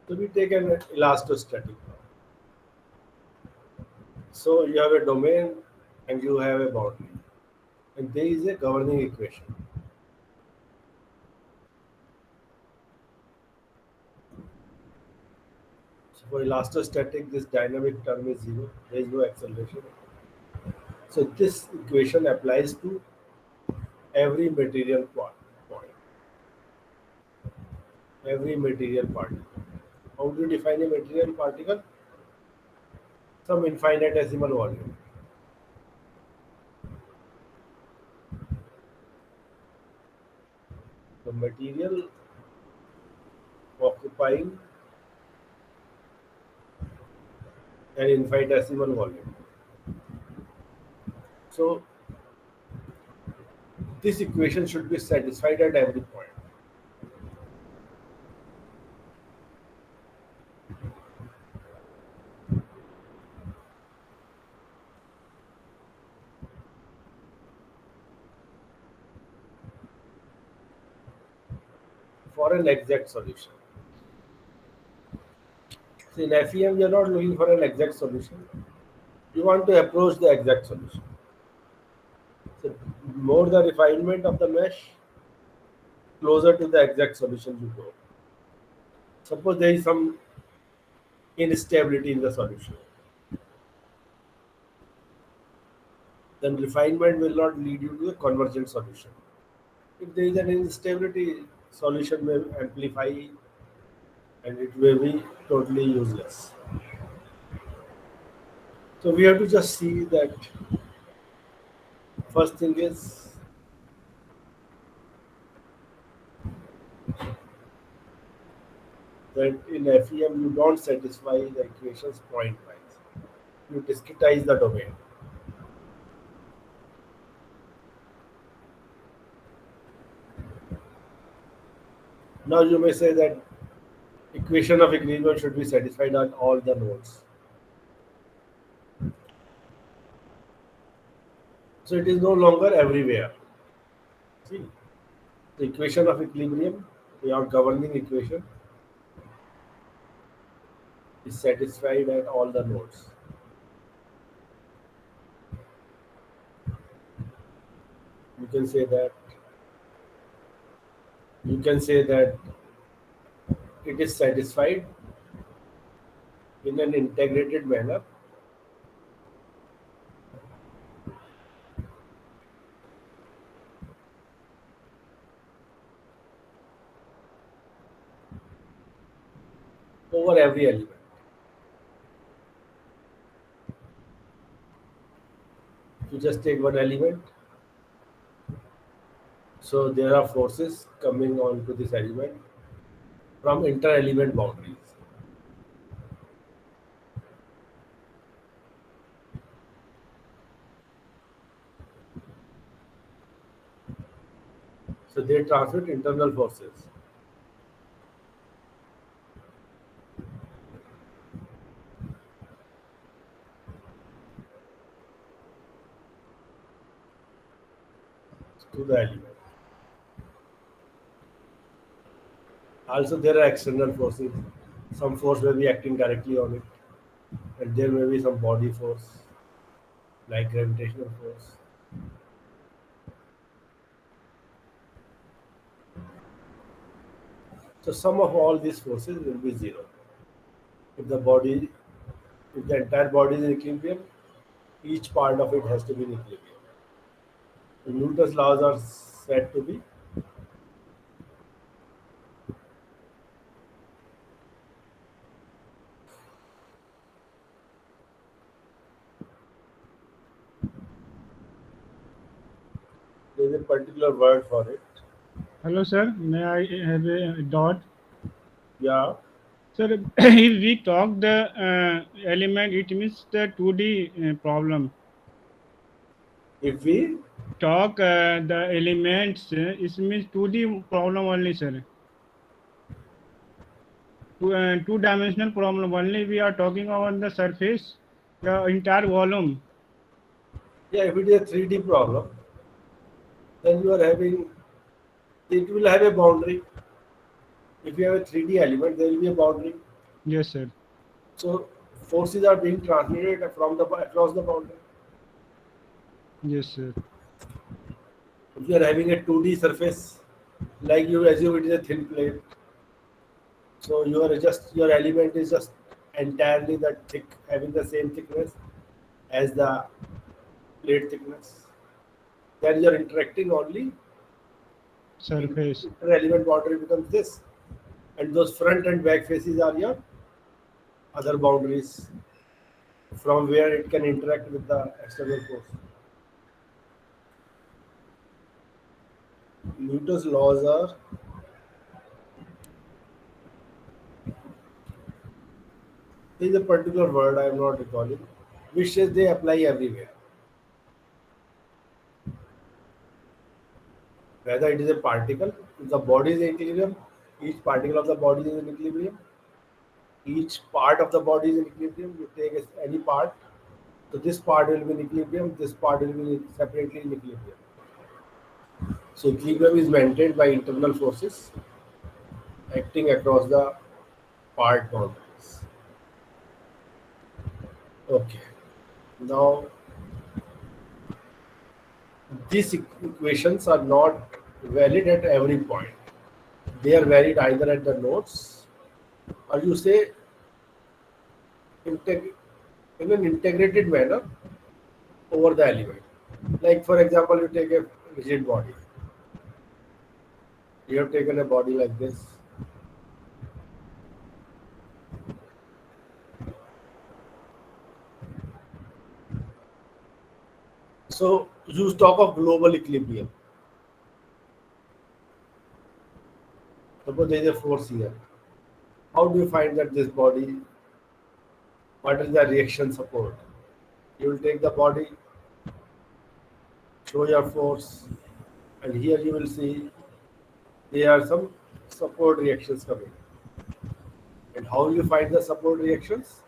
So we take an elastostatic. So you have a domain and you have a boundary, and there is a governing equation. So for elastostatic, this dynamic term is zero. There is no acceleration. So this equation applies to every material point, every material particle. How do you define a material particle? Some infinitesimal volume. The material occupying an infinitesimal volume. So this equation should be satisfied at every point. For an exact solution. So in FEM, you're not looking for an exact solution. You want to approach the exact solution. So more the refinement of the mesh, closer to the exact solution you go. Suppose there is some instability in the solution, then refinement will not lead you to a convergent solution. If there is an instability, solution may amplify and it may be totally useless. So we have to just see that first thing is that in FEM you don't satisfy the equations point wise. You discretize the domain. Now you may say that equation of equilibrium should be satisfied at all the nodes. So it is no longer everywhere. See, the equation of equilibrium, your governing equation, is satisfied at all the nodes. You can say that you can say that it is satisfied in an integrated manner over every element. If you just take one element, so there are forces coming onto this element from inter-element boundaries. So they transmit internal forces. To the element. Also, there are external forces. Some force may be acting directly on it, and there may be some body force, like gravitational force. So, sum of all these forces will be zero. If the body, if the entire body is in equilibrium, each part of it has to be in equilibrium. So Newton's laws are said to be there is a particular word for it. Hello, sir. May I have a dot? Yeah, Sir, if we talk the element, it means the 2D problem. if we Talk the elements, it means 2D problem only, sir. Two-dimensional problem only. We are talking about the surface, the entire volume. yeah, if it is a 3D problem, then you are having it will have a boundary. If you have a 3D element, there will be a boundary. Yes, sir. So forces are being transmitted from the across the boundary. Yes, sir. If you are having a 2D surface, like you assume it is a thin plate, so your element is just entirely that thick, having the same thickness as the plate thickness. Then you are interacting only in Surface. inter-element boundary becomes this, and those front and back faces are your other boundaries from where it can interact with the external force. Newton's laws are, there is a particular word I am not recalling, which says they apply everywhere. Whether it is a particle, if the body is in equilibrium, each particle of the body is in equilibrium, each part of the body is in equilibrium. You take any part, so this part will be in equilibrium, this part will be separately in equilibrium. So equilibrium is maintained by internal forces acting across the part boundaries. Okay. Now these equations are not valid at every point. They are valid either at the nodes or you say integ- in an integrated manner over the element. Like for example, you take a rigid body. You have taken a body like this. So you talk of global equilibrium. Suppose there is a force here. How do you find that this body, what is the reaction support? You will take the body, show your force, and here you will see there are some support reactions coming. And how will you find the support reactions?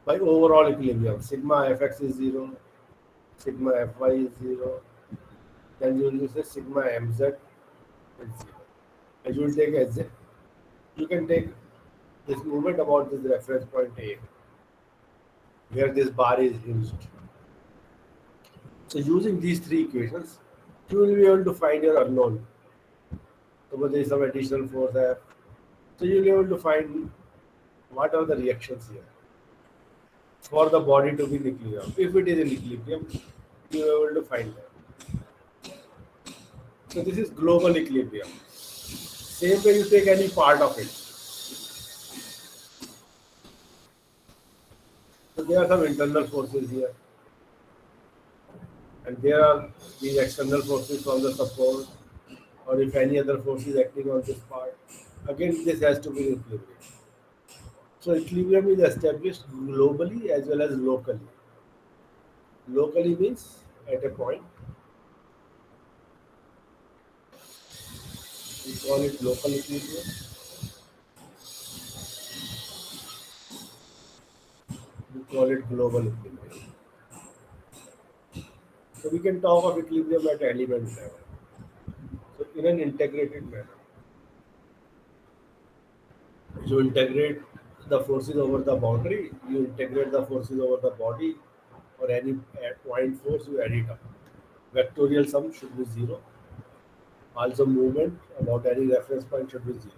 By overall equilibrium. Sigma fx is 0, sigma fy is 0, then you will use a sigma mz is 0. And you will take as you can take this movement about this reference point A, where this bar is hinged. So using these three equations, you will be able to find your unknown. Suppose there is some additional force F. So you will be able to find what are the reactions here for the body to be in equilibrium. If it is in equilibrium, you are able to find that. So this is global equilibrium. Same way you take any part of it. So there are some internal forces here, and there are these external forces from the support, or if any other force is acting on this part. Again, this has to be in equilibrium. So equilibrium is established globally as well as locally. Locally means at a point. We call it local equilibrium. We call it global equilibrium. So we can talk of equilibrium at element level. So in an integrated manner, you integrate the forces over the boundary, you integrate the forces over the body, or any point force, you add it up. Vectorial sum should be zero. Also, movement about any reference point should be zero.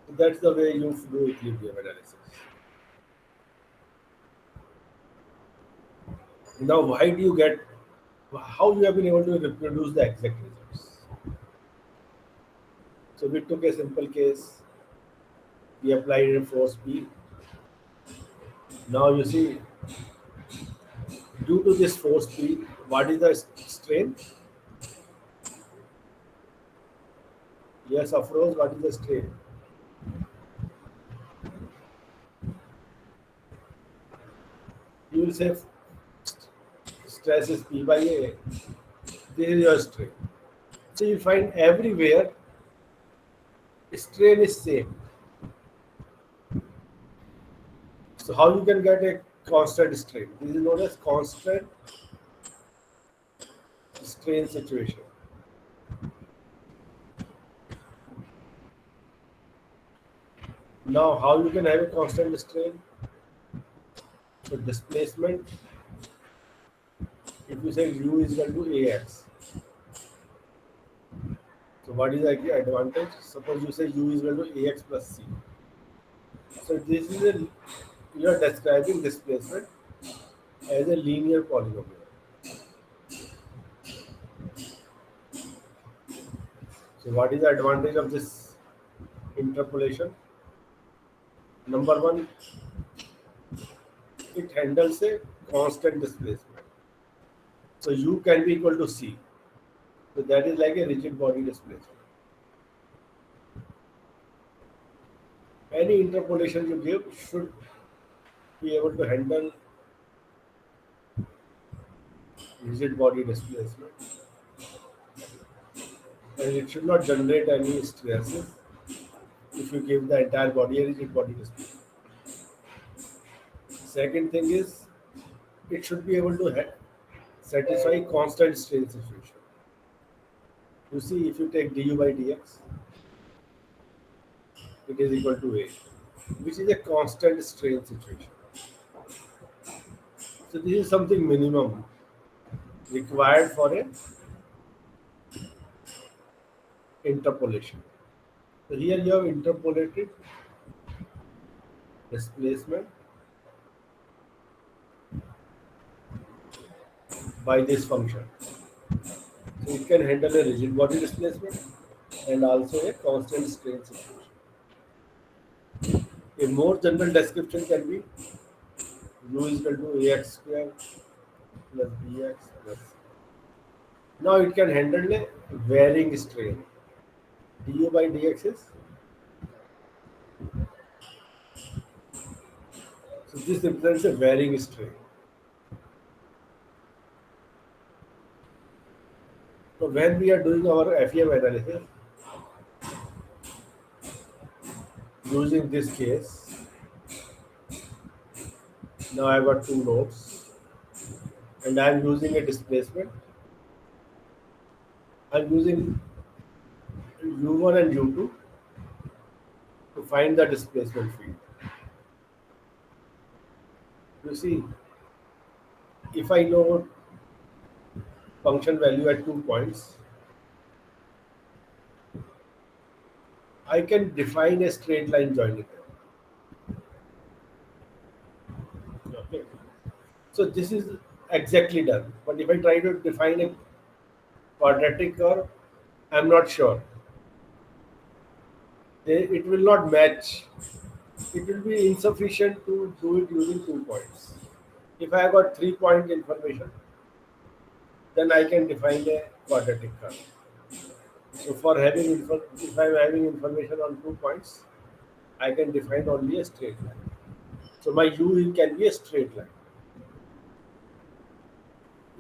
So that's the way you do equilibrium analysis. Now, why do you get? How you have been able to reproduce the exact results? So we took a simple case. We applied a force P. Now you see, due to this force P, what is the strain? Yes, of course. What is the strain? You will say stress is P by A. This is your strain. So you find everywhere strain is same. So how you can get a constant strain? This is known as constant strain situation. Now, how you can have a constant strain? So displacement, if you say u is equal to ax, so what is the advantage? Suppose you say u is equal to ax plus c. So this is a, you are describing displacement as a linear polynomial. So what is the advantage of this interpolation? Number one, it handles a constant displacement. So u can be equal to c. So that is like a rigid body displacement. Any interpolation you give should be able to handle rigid body displacement, and it should not generate any stresses if you give the entire body a rigid body displacement. Second thing is, it should be able to satisfy constant strain situation. You see, if you take du by dx, it is equal to a, which is a constant strain situation. So this is something minimum required for a interpolation. So here you have interpolated displacement by this function. So it can handle a rigid body displacement and also a constant strain situation. A more general description can be u is equal to ax square plus bx plus c. Now it can handle a varying strain. Du by dx is, so this represents a varying strain. So when we are doing our FEM analysis using this case, now I got two nodes and I am using a displacement. I am using u1 and u2 to find the displacement field. You see, if I know function value at 2 points, I can define a straight line joining them. Okay. So this is exactly done. But if I try to define a quadratic curve, I'm not sure. It will not match. It will be insufficient to do it using 2 points. If I have got 3 point information, then I can define a quadratic curve. So for having if I'm having information on 2 points, I can define only a straight line. So my u can be a straight line.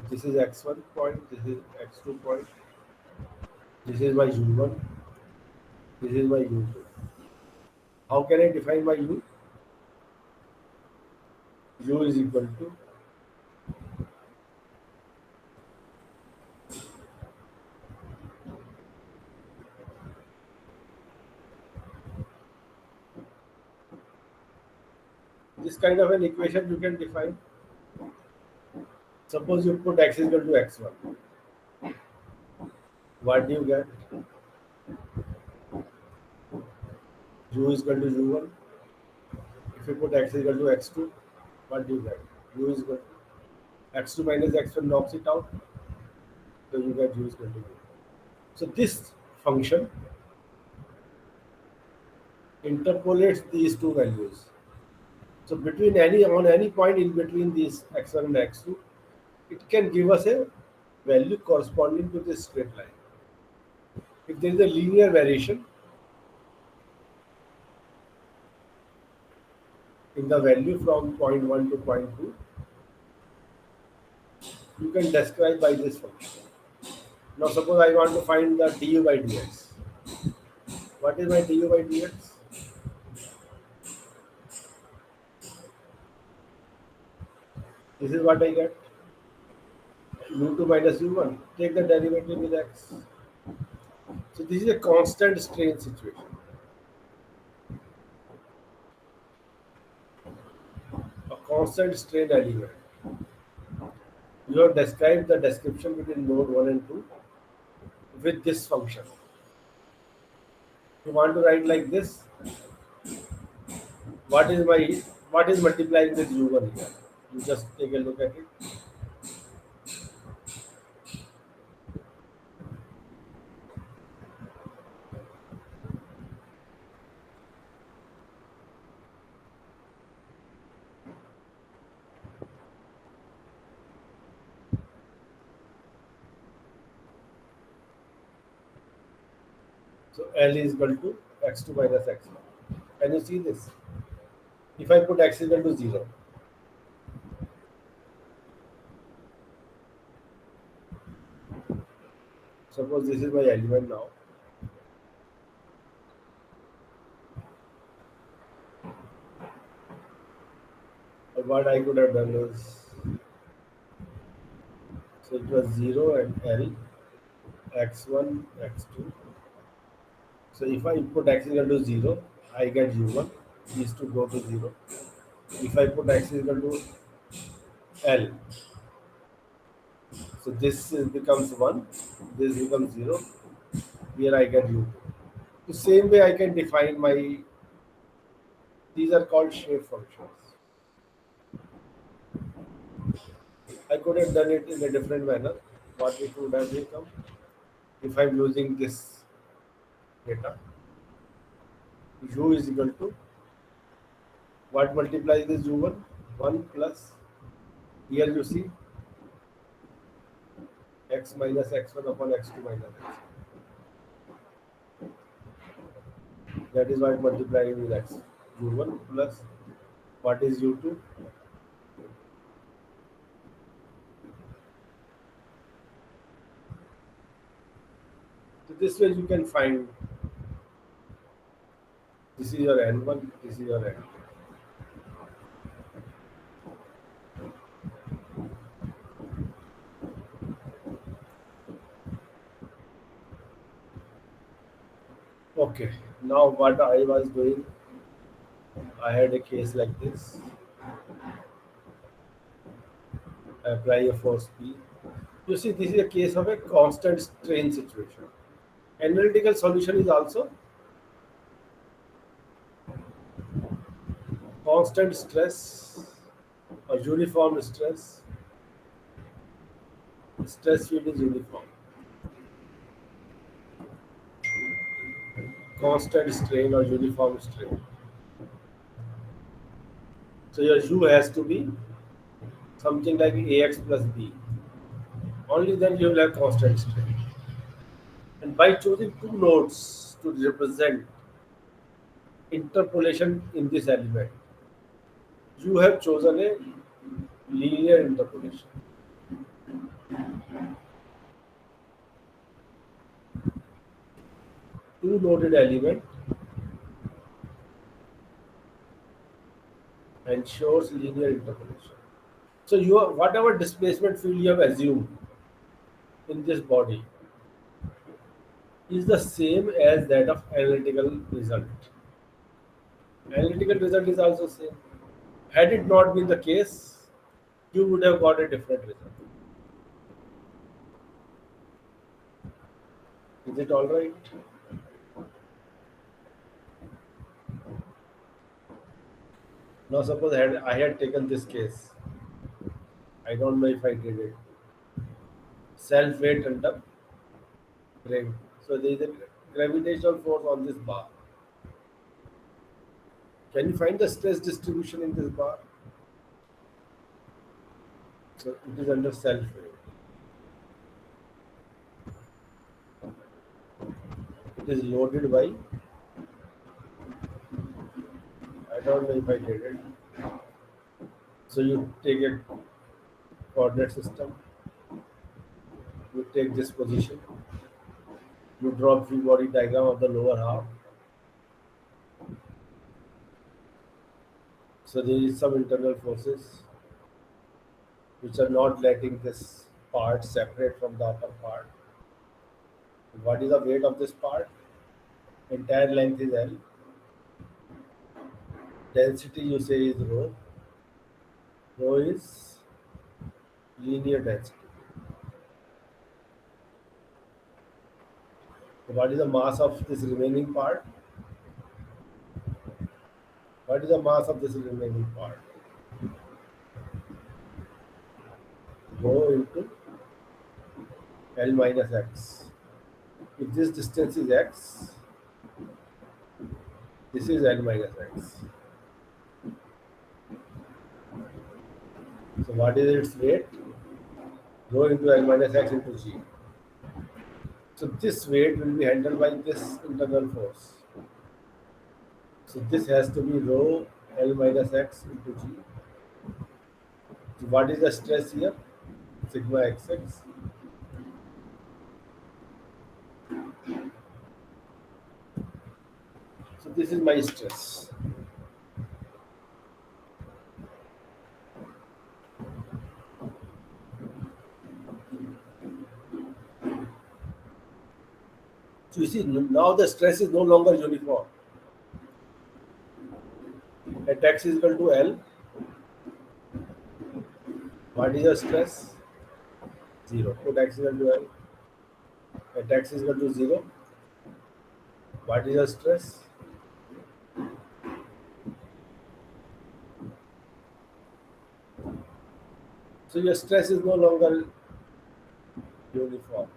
This is x1 point, this is x2 point, this is my u1, this is my u2. How can I define my u? U is equal to this kind of an equation you can define. Suppose you put x is equal to x1. What do you get? U is equal to u1. If you put x is equal to x2, what do you get? U is equal to x2 minus x1 knocks it out. So you get u is equal to u. So this function interpolates these two values. So between on any point in between these x1 and x2, it can give us a value corresponding to this straight line. If there is a linear variation in the value from point 1 to point 2, you can describe by this function. Now suppose I want to find the du by dx. What is my du by dx? This is what I get. u2 minus u1. Take the derivative with x. So this is a constant strain situation. constant strain element. You have described the description between node 1 and 2 with this function. You want to write like this. What is multiplying with u1 here? You just take a look at it. So L is equal to x2 minus x1. Can you see this? If I put x is equal to 0, suppose this is my element now. But what I could have done is, so it was 0 and L, x1, x2. So if I put x is equal to 0, I get u1, these two go to 0. If I put x is equal to L, so becomes 1, this becomes 0, here I get u2. The same way I can define these are called shape functions. I could have done it in a different manner. What it would have become if I'm using this data, u is equal to what multiplies this u1? 1 plus, here you see x minus x1 upon x2 minus x. That is why multiplying with x. u1 plus what is u2? So this way you can find this is your n1, this is your n2. Okay, now what I was doing, I had a case like this. I apply a force P. You see, this is a case of a constant strain situation. Analytical solution is also constant stress or uniform stress. Stress field is uniform. Constant strain or uniform strain. So your U has to be something like AX plus B. Only then you will have constant strain. And by choosing two nodes to represent interpolation in this element, you have chosen a linear interpolation. Two noded element ensures linear interpolation. So whatever displacement field you have assumed in this body is the same as that of analytical result. Analytical result is also same. Had it not been the case, you would have got a different result. Is it all right? Now suppose I had taken this case. I don't know if I did it. Self weight under gravity. So there is a gravitational force on this bar. Can you find the stress distribution in this bar? So it is under self weight. It is loaded by, I don't know if I did it. So you take a coordinate system, you take this position, you draw free body diagram of the lower half. So there is some internal forces which are not letting this part separate from the upper part. What is the weight of this part? Entire length is L. Density you say is rho. Rho is linear density. So what is the mass of this remaining part? What is the mass of this remaining part? Rho into L minus x. If this distance is x, this is L minus x. So what is its weight? Rho into L minus x into g. So this weight will be handled by this internal force. So this has to be rho L minus x into g. So what is the stress here? Sigma xx. So this is my stress. So you see now the stress is no longer uniform. At x is equal to L, what is the stress? 0. Put x is equal to L. At x is equal to 0, what is the stress? So your stress is no longer uniform.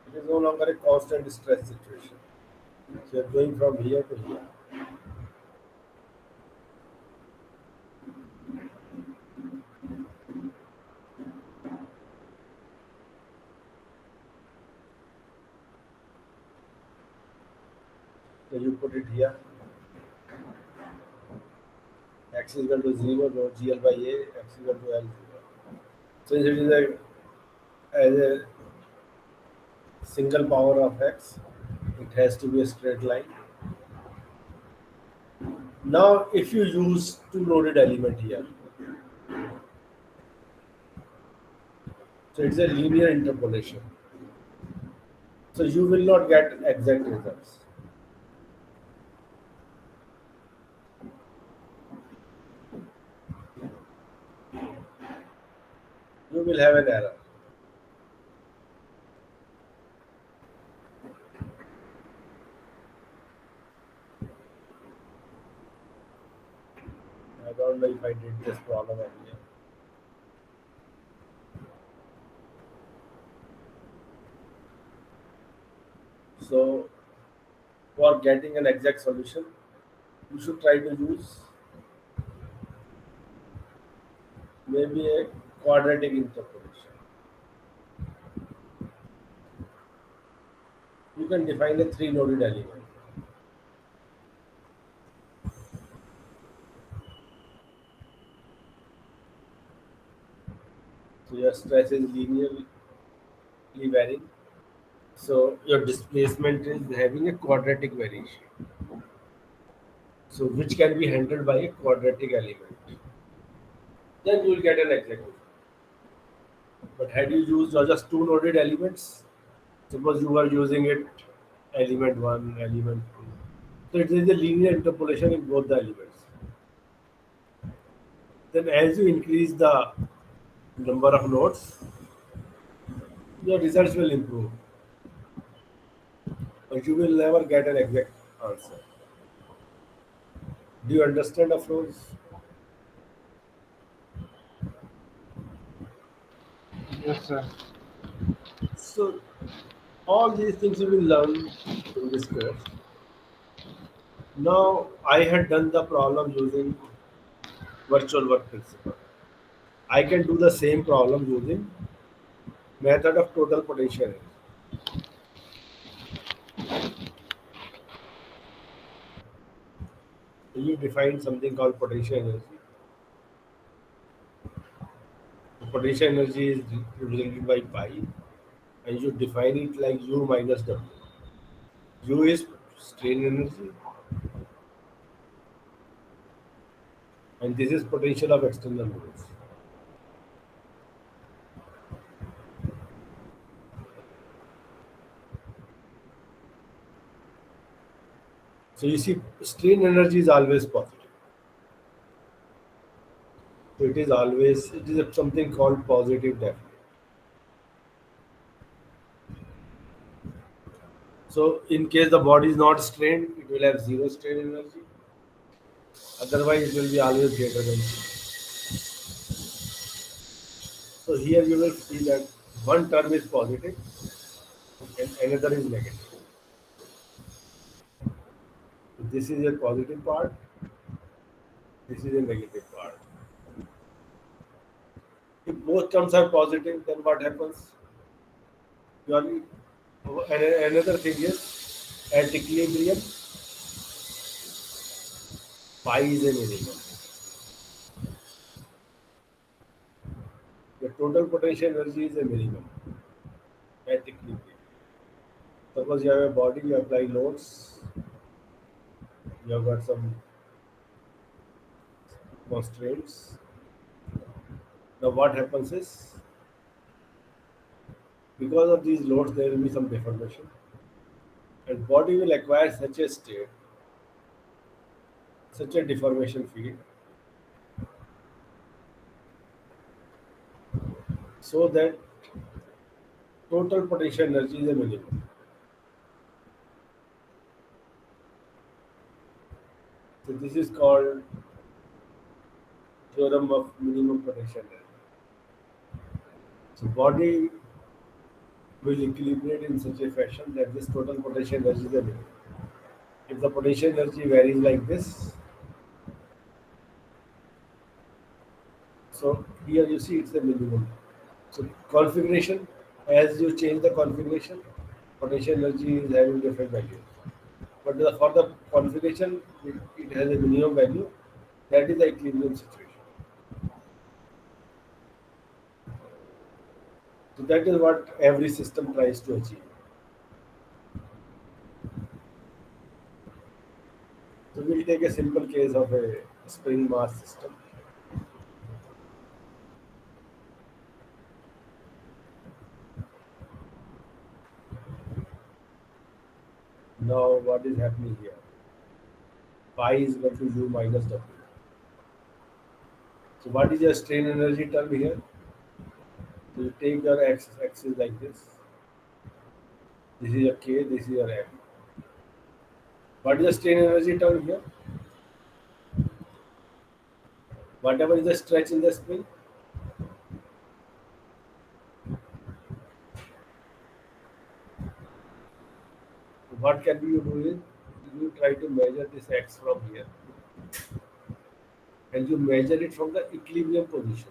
It is no longer a constant stress situation. So you're going from here to here. So you put it here. X is equal to 0, no GL by A, x is equal to L 0. Since it is as a single power of x, it has to be a straight line. Now, if you use two loaded element here, so it's a linear interpolation. So you will not get exact results. You will have an error. I don't know if I did this problem earlier. So, for getting an exact solution, you should try to use maybe a quadratic interpolation. You can define a three noded element. So your stress is linearly varying. So your displacement is having a quadratic variation. So which can be handled by a quadratic element. Then you will get an exact result. But had you used just two noded elements, suppose you were using it element 1, element 2. So it is a linear interpolation in both the elements. Then as you increase the number of nodes, your results will improve. But you will never get an exact answer. Do you understand, Afroz? Yes, sir. So all these things you will learn in this course. Now I had done the problem using virtual work principle. I can do the same problem using method of total potential energy. So you define something called potential energy. The potential energy is represented by pi, and you define it like U minus W. U is strain energy, and this is potential of external nodes. So you see, strain energy is always positive. So it is something called positive definite. So in case the body is not strained, it will have zero strain energy. Otherwise, it will be always greater than zero. So here you will see that one term is positive and another is negative. This is a positive part, this is a negative part. If both terms are positive, then what happens? You are, another thing is at equilibrium, phi is a minimum. The total potential energy is a minimum at equilibrium. Suppose you have a body, you apply loads, you have got some constraints. Now what happens is, because of these loads, there will be some deformation, and body will acquire such a state, such a deformation field, so that total potential energy is a minimum. So this is called theorem of minimum potential energy. So body will equilibrate in such a fashion that this total potential energy is a minimum. If the potential energy varies like this, so here you see it's a minimum. So configuration, as you change the configuration, potential energy is having different values. But for the configuration, it has a minimum value. That is the equilibrium situation. So that is what every system tries to achieve. So we'll take a simple case of a spring mass system. Now what is happening here? Phi is equal to U minus W. So what is your strain energy term here? So you take your axis like this. This is your K, this is your M. What is the strain energy term here? Whatever is the stretch in the spring, what can you do is you try to measure this X from here and you measure it from the equilibrium position.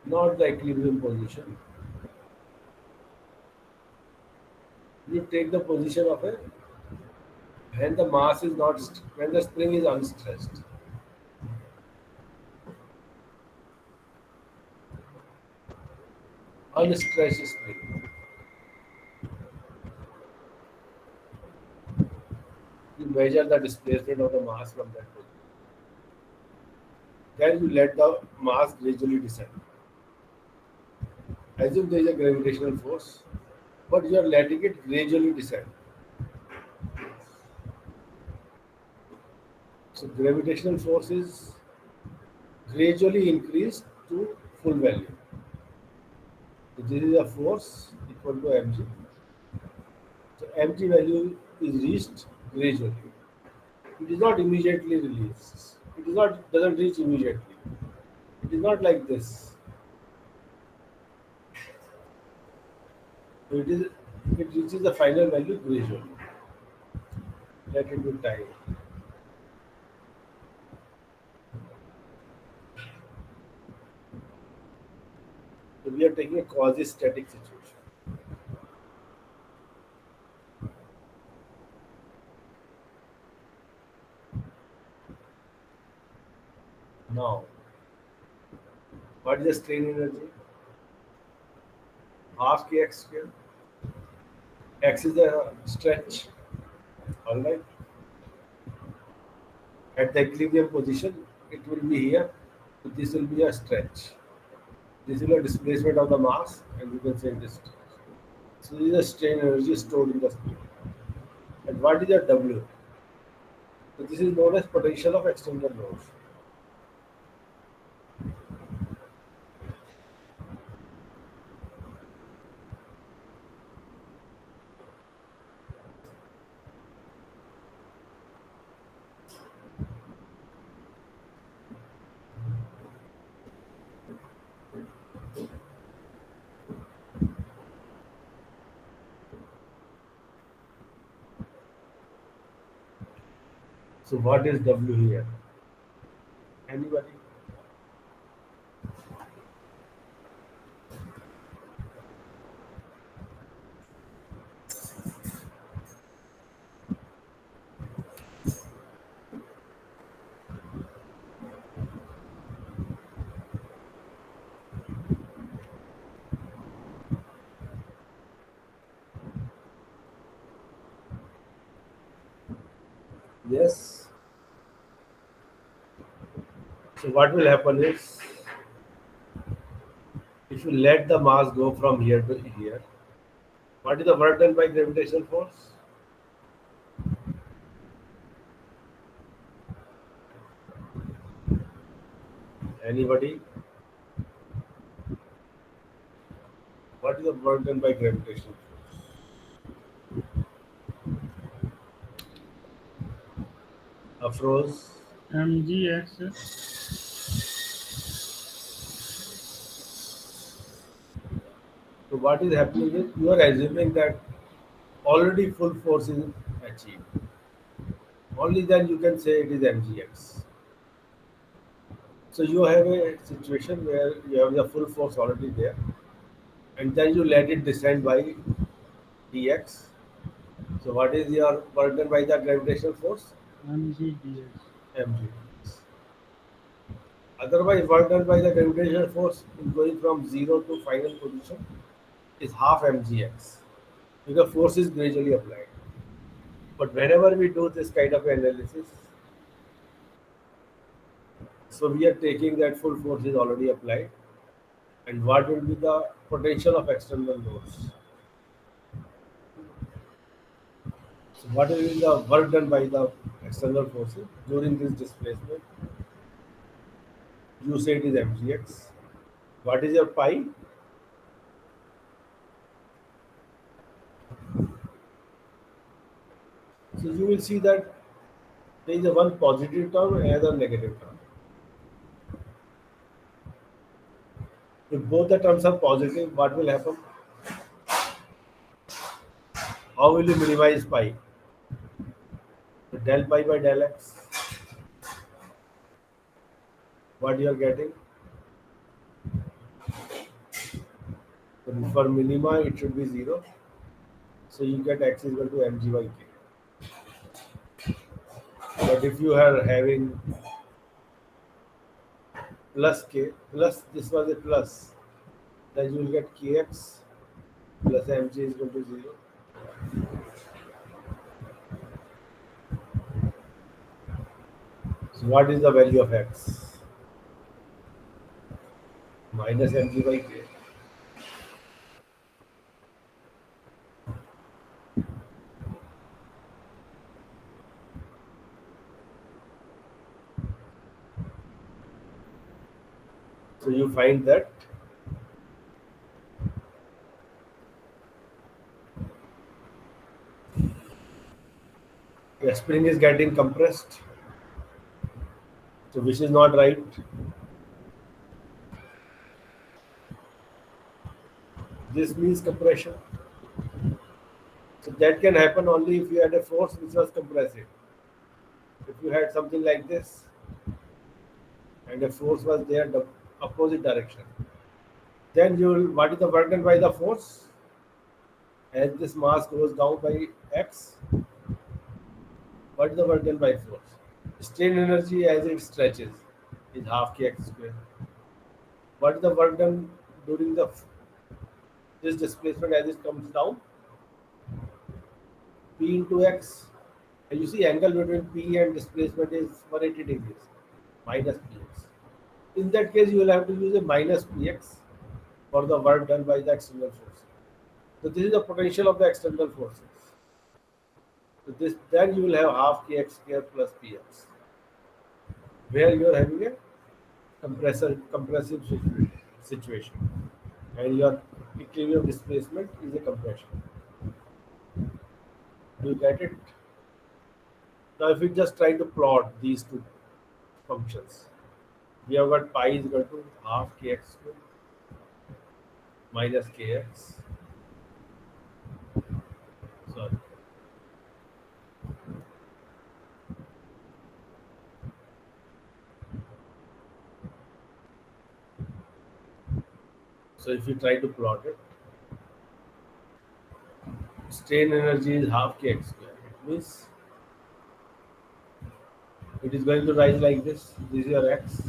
Not the equilibrium position. You take the position of a when the mass is not when the spring is unstressed. Unstressed spring. You measure the displacement of the mass from that position. Then you let the mass gradually descend. Assume there is a gravitational force, but you are letting it gradually descend. So gravitational force is gradually increased to full value. So this is a force equal to mg. So mg value is reached gradually. It is not immediately released. It is not doesn't reach immediately. It is not like this. So it reaches the final value gradually. Let it be time. So we are taking a quasi-static situation. Now, what is the strain energy? Half kx square. X is the stretch. Alright. At the equilibrium position, it will be here. So this will be a stretch. This is a displacement of the mass, and you can say this. So this is a strain energy stored in the spring. And what is your W? So this is known as potential of external loads. So what is W here? Anybody? Yes. So what will happen is, if you let the mass go from here to here, what is the work done by gravitational force? Anybody? What is the work done by gravitational force? Afros. mgx. So what is happening is, you are assuming that already full force is achieved. Only then you can say it is mgx. So you have a situation where you have the full force already there, and then you let it descend by dx. So what is your work done by the gravitational force? mgdx. Mg. Otherwise, work done by the gravitational force in going from zero to final position is half mgx, because force is gradually applied. But whenever we do this kind of analysis, so we are taking that full force is already applied, and what will be the potential of external loads. So what will be the work done by the external forces during this displacement? You say it is mgx. What is your pi? So you will see that there is a one positive term and another negative term. If both the terms are positive, what will happen? How will you minimize pi? So del pi by del x. What you are getting? So for minima, it should be 0. So you get x is equal to mg by k. But if you are having plus k, plus this was a plus, then you will get kx plus mg is equal to 0. So what is the value of x? Minus mg by k. So you find that the spring is getting compressed, so which is not right. This means compression. So that can happen only if you had a force which was compressive. If you had something like this and a force was there the opposite direction, then you will, what is the work done by the force? As this mass goes down by x, what is the work done by force? Strain energy as it stretches is half kx square. What is the work done during the this displacement as it comes down? P into x. And you see angle between P and displacement is 180 degrees, minus px. In that case, you will have to use a minus px for the work done by the external force. So this is the potential of the external forces. So this then you will have half kx square plus px, where you are having a compressive situation, and your equilibrium displacement is a compression. Do you get it? Now, if we just try to plot these two functions, we have got pi is equal to half kx square minus kx. Sorry. So if you try to plot it, strain energy is half kx square. It means it is going to rise like this. This is your x.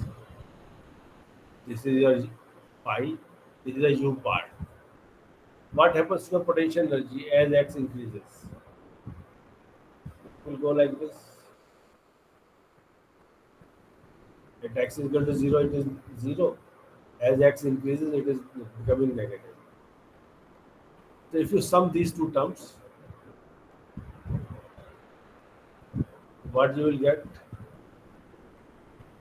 This is your pi. This is the u part. What happens to the potential energy as x increases? It will go like this. At x is equal to 0, it is 0. As x increases, it is becoming negative. So if you sum these two terms, what you will get?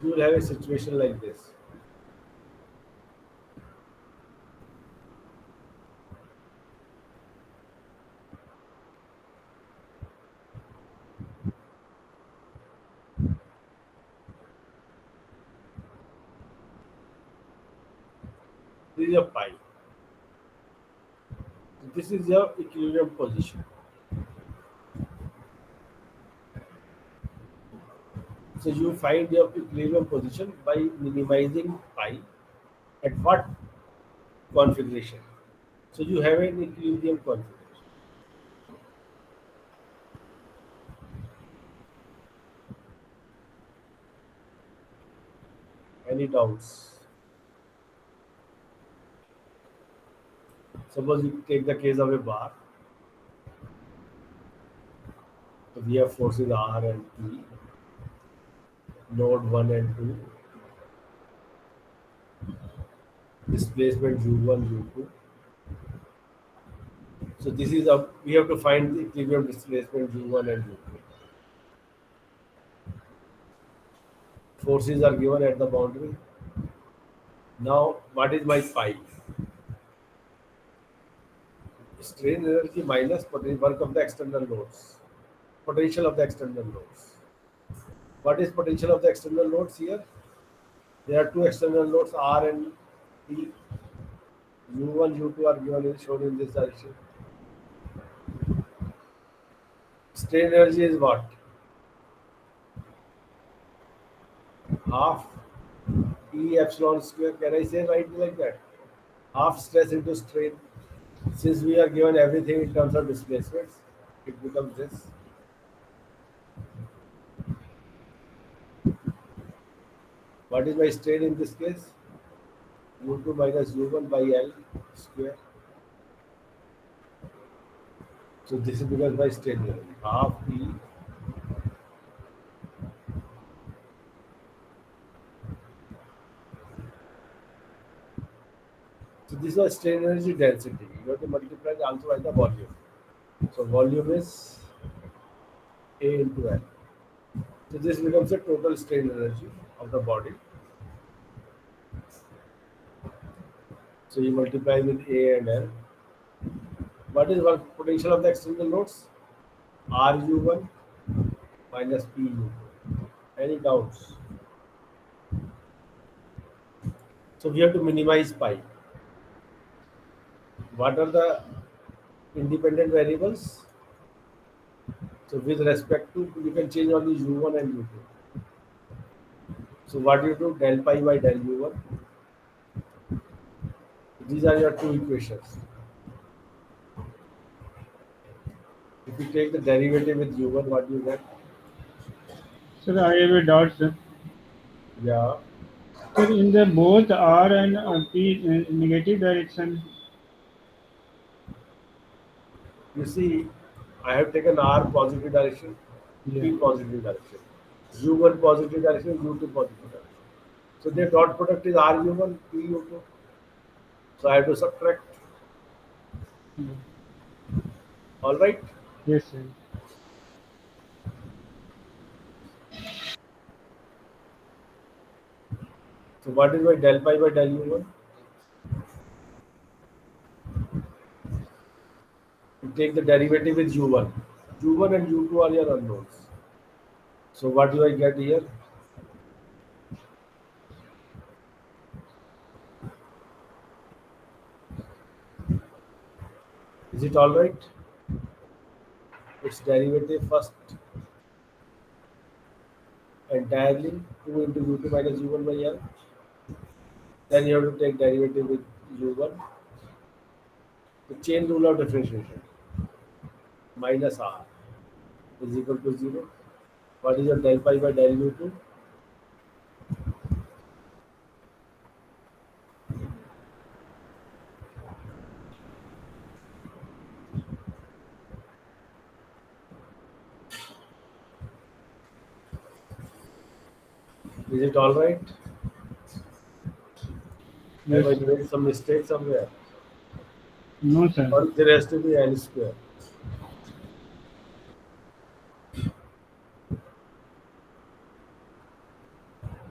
You will have a situation like this. This is your pi. This is your equilibrium position. So you find your equilibrium position by minimizing pi at what configuration? So you have an equilibrium configuration. Any doubts? Suppose you take the case of a bar. So we have forces R and P, node 1 and 2, displacement U1, U2. So this is a we have to find the equilibrium displacement U1 and U2. Forces are given at the boundary. Now, what is my pi? Strain energy minus work of the external loads. Potential of the external loads. What is potential of the external loads here? There are two external loads R and P. U1, U2 are given shown in this direction. Strain energy is what? Half E epsilon square. Can I say right like that? Half stress into strain. Since we are given everything in terms of displacements, it becomes this. What is my strain in this case? U2 minus U1 by L square. So this is because my strain level. Half E. So this is a strain energy density. You have to multiply also by the volume. So volume is A into L. So this becomes a total strain energy of the body. So you multiply with A and L. What is work potential of the external loads? RU1 minus PU2. Any doubts? So we have to minimize pi. What are the independent variables? So with respect to, you can change only U1 and U2. So what do you do? Del pi by del U1. These are your two equations. If you take the derivative with U1, what do you get? Sir, I have a doubt, sir. Yeah. Sir, in the both R and P negative direction. You see, I have taken R positive direction, Yeah. P positive direction, U1 positive direction, U2 positive direction. So their dot product is RU1, PU2. So I have to subtract. Yeah. All right. Yes, sir. So what is my del pi by del u1? You take the derivative with u1. u1 and u2 are your unknowns. So what do I get here? Is it all right? Its derivative first entirely 2 into u2 minus u1 by l. Then you have to take derivative with u1. The chain rule of differentiation minus r is equal to 0. What is your del pi by del u2? Is it all right? Yes. Have I made some mistake somewhere? No, sir. Or there has to be L square.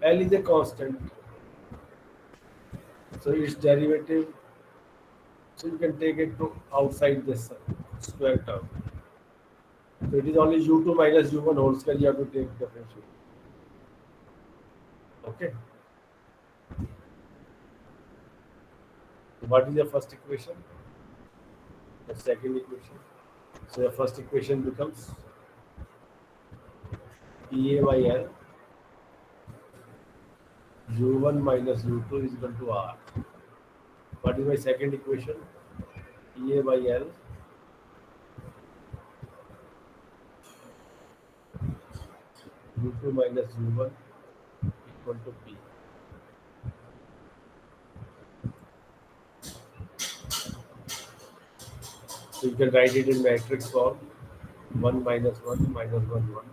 L is a constant. So its derivative, so you can take it to outside this square term. So it is only u2 minus u1 whole square you have to take differential. Okay. So what is your first equation? The second equation. So your first equation becomes EA by L u1 minus u2 is equal to R. What is my second equation? EA by L u2 minus u1 equal to P. So you can write it in matrix form 1 minus 1 minus 1 1.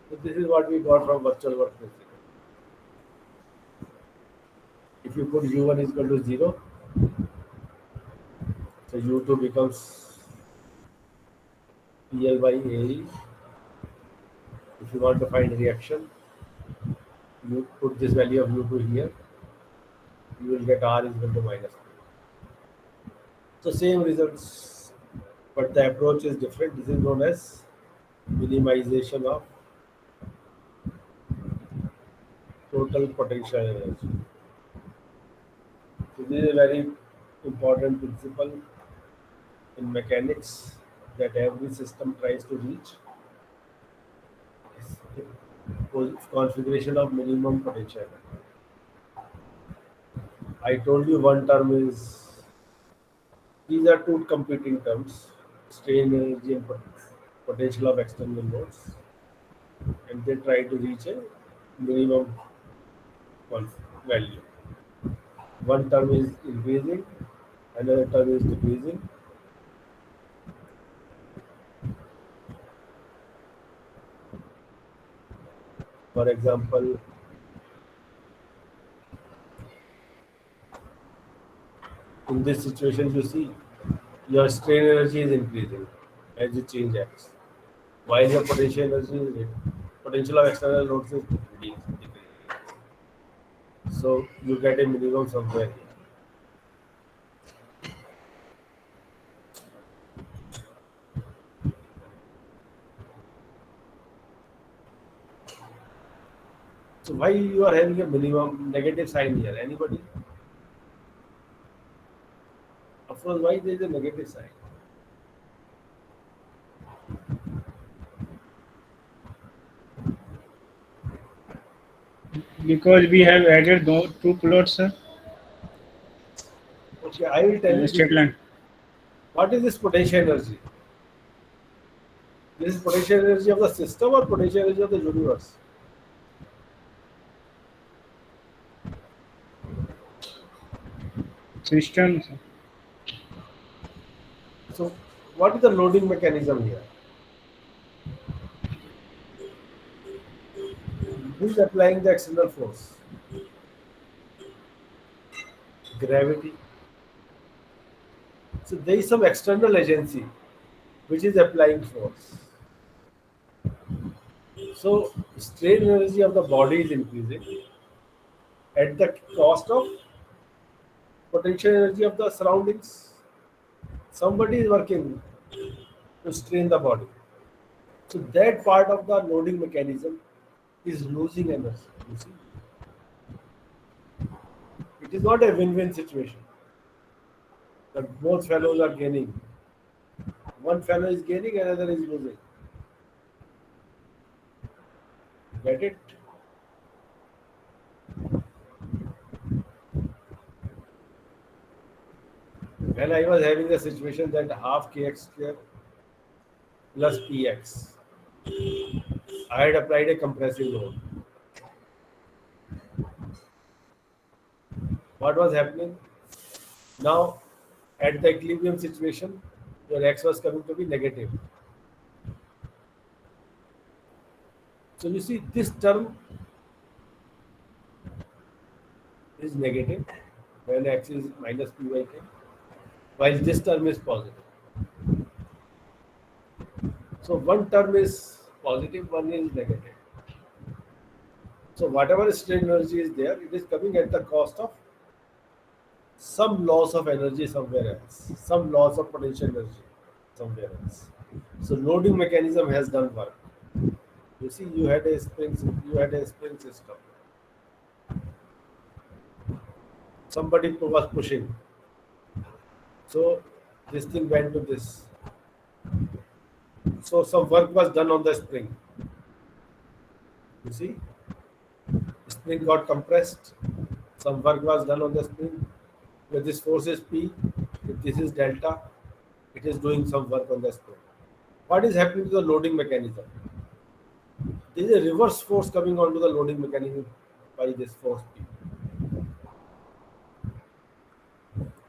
So this is what we got from virtual work principle. If you put u1 is equal to 0, so u2 becomes PL by AE. If you want to find reaction, you put this value of u2 here, you will get R is equal to minus 2. So same results, but the approach is different. This is known as minimization of total potential energy. So this is a very important principle in mechanics that every system tries to reach. Configuration of minimum potential. I told you one term is, these are two competing terms, strain energy and potential of external loads, and they try to reach a minimum value. One term is increasing, another term is decreasing. For example, in this situation, you see your strain energy is increasing as you change x, while your potential energy is potential of external loads is decreasing. So you get a minimum somewhere here. So why you are having a minimum negative sign here? Anybody? Of course, why there is a negative sign? Because we have added those two plots, sir, Okay, I will tell in you the this. straight line. What is this potential energy? This is potential energy of the system or potential energy of the universe? System, sir. So, what is the loading mechanism here? Who is applying the external force? Gravity. So, there is some external agency which is applying force. So strain energy of the body is increasing at the cost of potential energy of the surroundings. Somebody is working to strain the body. So that part of the loading mechanism is losing energy. You see, it is not a win-win situation. That both fellows are gaining. One fellow is gaining, another is losing. Get it? When I was having a situation that half kx square plus px, I had applied a compressive load. What was happening? Now, at the equilibrium situation, your x was coming to be negative. So you see, this term is negative when x is minus p by k, while this term is positive. So one term is positive, one is negative. So whatever strain energy is there, it is coming at the cost of some loss of energy somewhere else, some loss of potential energy somewhere else. So loading mechanism has done work. You see, you had a spring system. Somebody was pushing. So this thing went to this. So some work was done on the spring. You see, spring got compressed. Some work was done on the spring. Where this force is P, if this is delta, it is doing some work on the spring. What is happening to the loading mechanism? There is a reverse force coming onto the loading mechanism by this force P.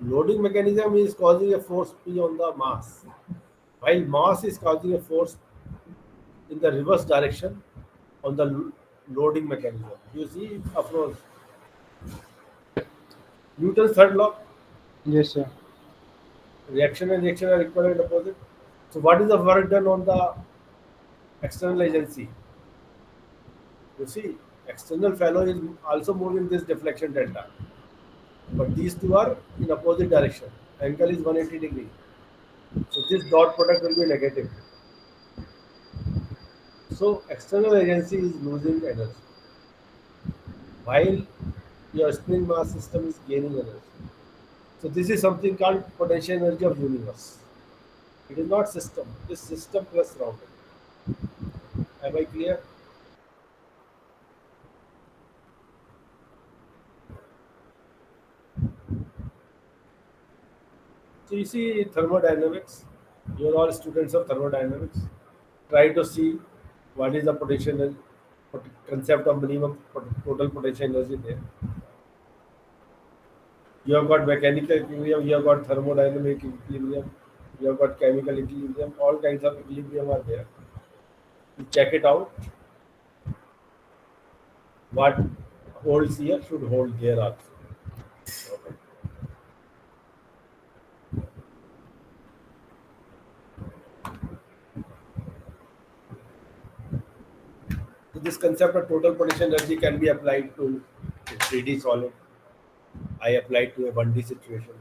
Loading mechanism is causing a force P on the mass, while mass is causing a force in the reverse direction on the loading mechanism. You see, of course, Newton's third law, Yes, sir. reaction and reaction are equal and opposite. So, what is the work done on the external agency? You see, external fellow is also moving this deflection delta, but these two are in opposite direction. Angle is 180 degree. So this dot product will be negative. So external agency is losing energy, while your spring mass system is gaining energy. So this is something called potential energy of universe. It is not system. It is system plus surrounding. Am I clear? So you see thermodynamics. You are all students of thermodynamics. Try to see what is the concept of minimum total potential energy there. You have got mechanical equilibrium, you have got thermodynamic equilibrium, you have got chemical equilibrium, all kinds of equilibrium are there. You check it out. What holds here should hold there also. Okay. So this concept of total potential energy can be applied to a 3D solid. I applied to a 1D situation.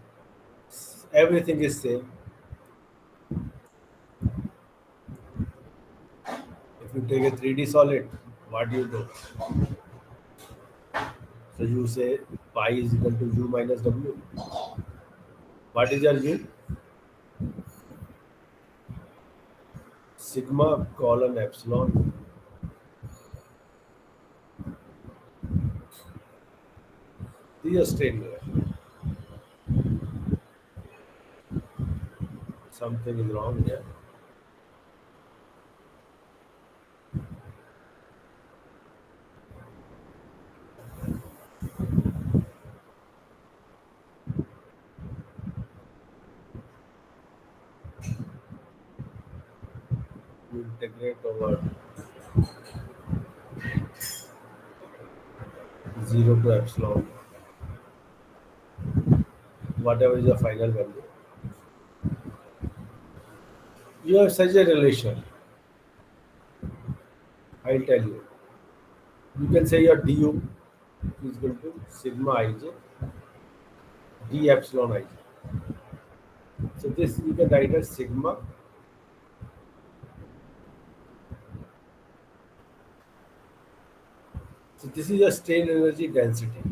Everything is same. If you take a 3D solid, what do you do? So you say pi is equal to u minus w. What is your u? Sigma colon epsilon. This is a strain layer. Something is wrong here. You integrate over 0 to epsilon, whatever is the final value. You have such a relation. I'll tell you. You can say your du is equal to sigma ij d epsilon ij. So this you can write as sigma. So this is a strain energy density.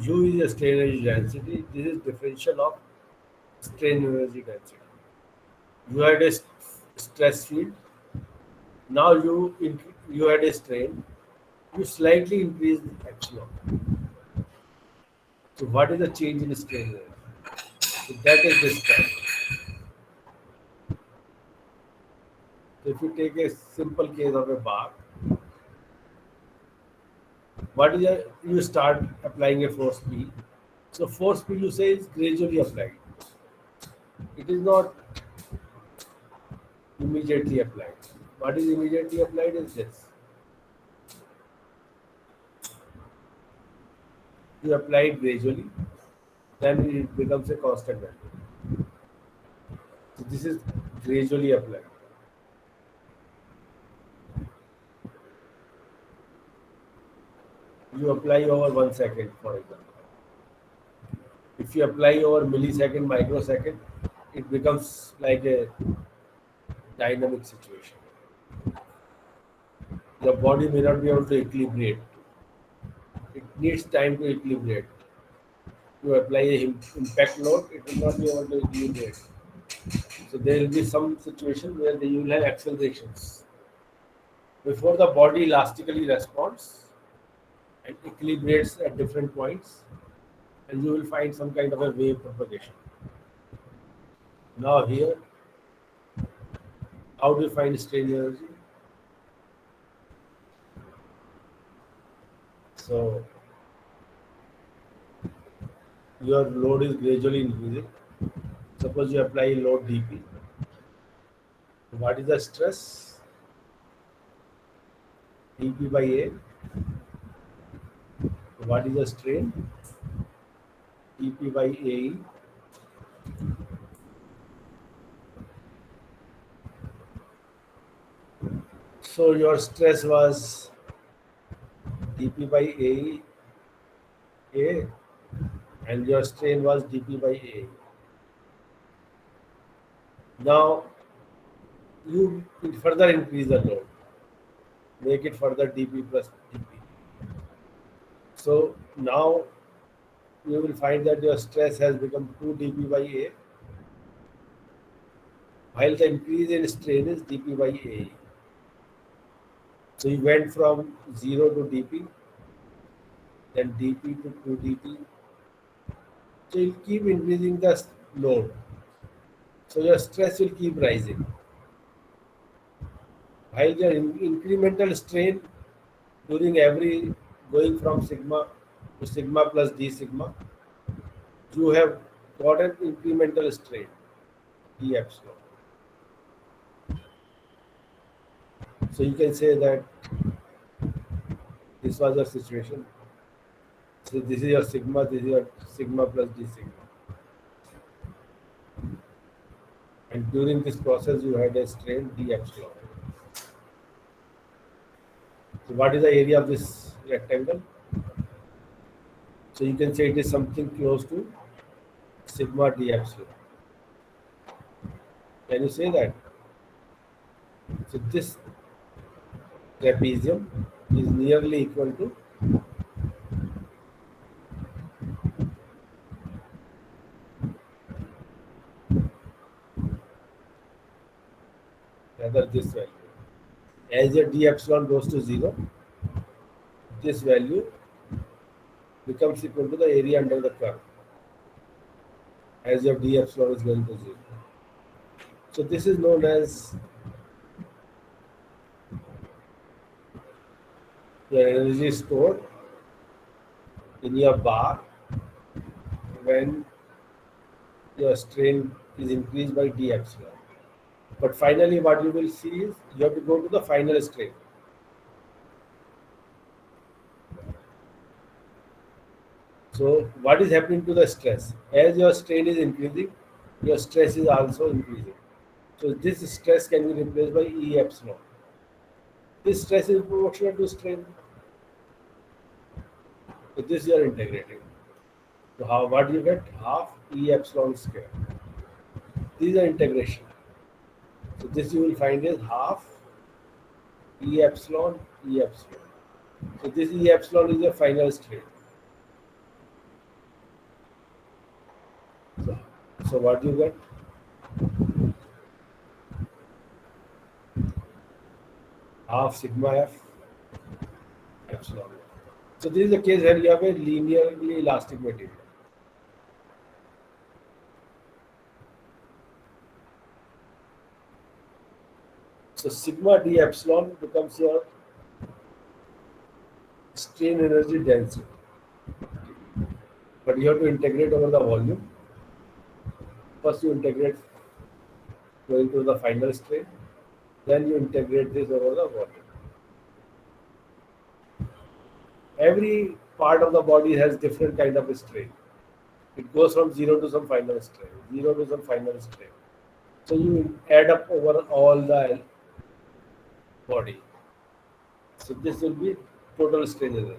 U is a strain energy density. This is differential of strain energy density. You had a stress field. Now you had a strain. You slightly increase epsilon. So what is the change in strain energy? So that is this term. So if you take a simple case of a bar, you start applying a force P. So force P you say is gradually applied. It is not immediately applied. What is immediately applied is this. You apply it gradually, then it becomes a constant value. So this is gradually applied. You apply over 1 second, for example. If you apply over millisecond, microsecond, it becomes like a dynamic situation. The body may not be able to equilibrate. It needs time to equilibrate. You apply a impact load, it will not be able to equilibrate. So there will be some situation where you will have accelerations. Before the body elastically responds and equilibrates at different points, and you will find some kind of a wave propagation. Now here, how do you find strain energy? So your load is gradually increasing. Suppose you apply load dP. What is the stress? dP by A. What is the strain? dP by AE. So your stress was dP by A, and your strain was dP by A. Now you further increase the load, make it further dP plus dP. So now you will find that your stress has become 2 dP by A, while the increase in strain is dP by A. So you went from 0 to dP, then dP to 2 dP. So you keep increasing the load. So your stress will keep rising. While your incremental strain during every going from sigma to sigma plus d sigma, you have got an incremental strain, d epsilon. So you can say that this was your situation. So this is your sigma, this is your sigma plus d sigma. And during this process, you had a strain d epsilon. So what is the area of this rectangle? So you can say it is something close to sigma d epsilon. Can you say that? So this trapezium is nearly equal to rather this value. As your d epsilon goes to 0, this value becomes equal to the area under the curve as your d epsilon is going to 0. So this is known as your energy stored in your bar when your strain is increased by d epsilon. But finally, what you will see is you have to go to the final strain. So, what is happening to the stress? As your strain is increasing, your stress is also increasing. So, this stress can be replaced by E epsilon. This stress is proportional to strain. So, this you are integrating. So, how what do you get? Half E epsilon square. These are integration. So, this you will find is half E epsilon E epsilon. So, this E epsilon is your final strain. So, so what do you get? Half sigma f epsilon. So this is the case where you have a linearly elastic material. So sigma d epsilon becomes your strain energy density. But you have to integrate over the volume. First you integrate going to the final strain, then you integrate this over the volume. Every part of the body has different kind of strain. It goes from zero to some final strain, zero to some final strain. So you add up over all the body. So this will be total strain energy.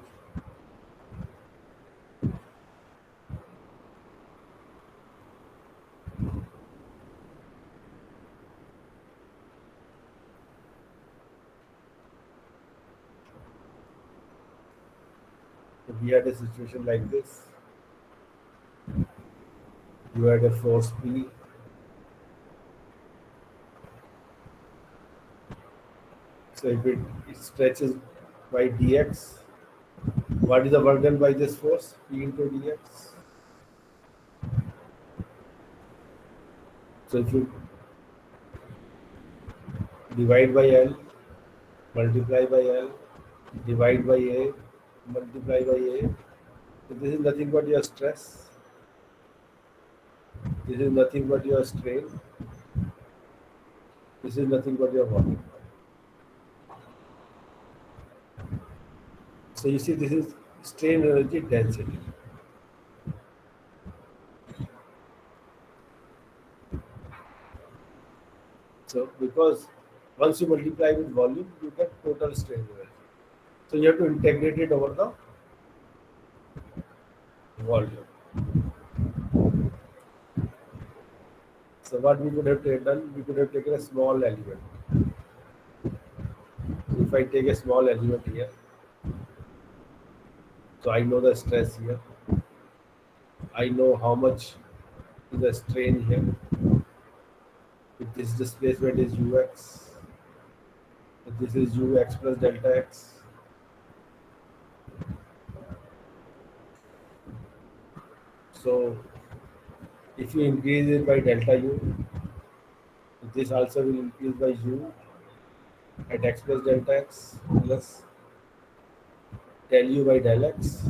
So we had a situation like this. You had a force P. So if it stretches by dx, what is the work done by this force? P into dx. So if you divide by L, multiply by L, divide by A, multiply by A. So this is nothing but your stress. This is nothing but your strain. This is nothing but your volume. So you see, this is strain energy density. So because once you multiply with volume, you get total strain energy. So you have to integrate it over the volume. So what we could have done, we could have taken a small element. So if I take a small element here, so I know the stress here. I know how much is the strain here. If this displacement is ux, if this is ux plus delta x. So if you increase it by delta u, this also will increase by u at x plus delta x plus del u by del x.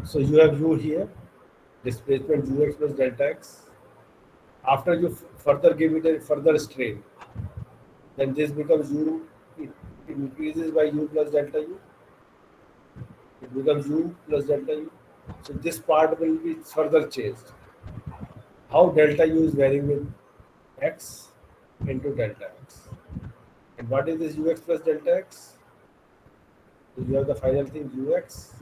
So you have u here, displacement ux plus delta x. After you further give it a further strain, then this becomes u, it increases by u plus delta u, it becomes u plus delta u. So this part will be further changed. How delta u is varying with x into delta x. And what is this ux plus delta x? So you have the final thing ux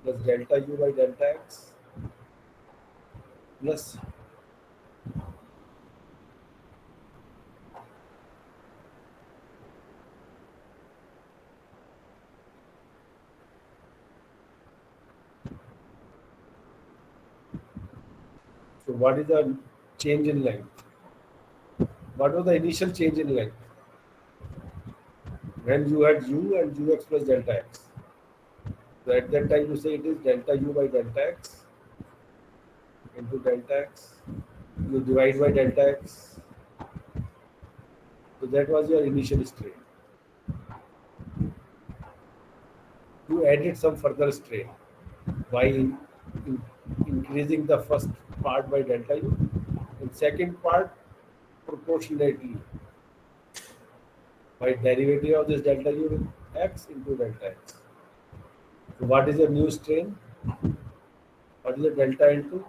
plus delta u by delta x plus so what is the change in length? What was the initial change in length? When you had u and ux plus delta x. So at that time you say it is delta u by delta x into delta x. You divide by delta x. So that was your initial strain. You added some further strain by increasing the first part by delta u and second part proportionately by derivative of this delta u with x into delta x. So what is the new strain? What is the delta into?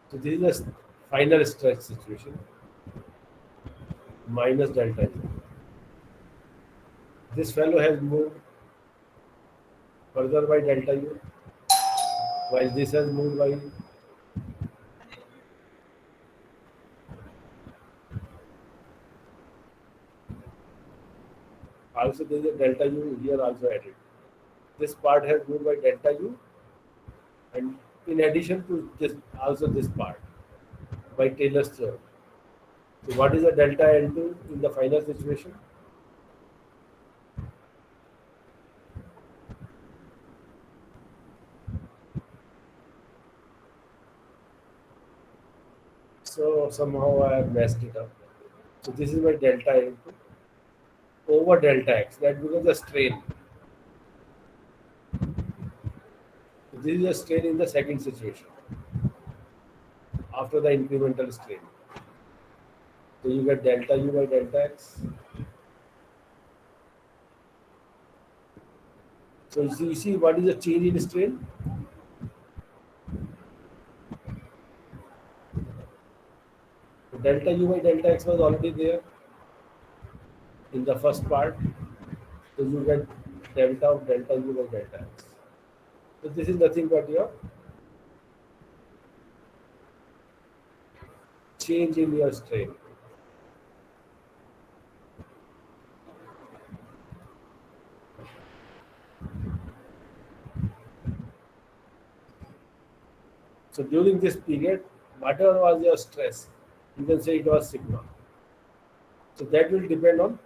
So this is the final stretch situation minus delta u. This fellow has moved further by delta u, while this has moved by. Also, there is a delta u here also added. This part has moved by delta u, and in addition to this, also this part by Taylor's theorem. So, what is the delta L2 in the final situation? So, somehow I have messed it up. So, this is my delta L2 over delta x. That becomes a strain. So this is a strain in the second situation after the incremental strain. So you get delta u by delta x. So you see what is the change in strain? So delta u by delta x was already there in the first part. So you get delta of delta u by delta x. So this is nothing but your change in your strain. So during this period, whatever was your stress, you can say it was sigma. So that will depend on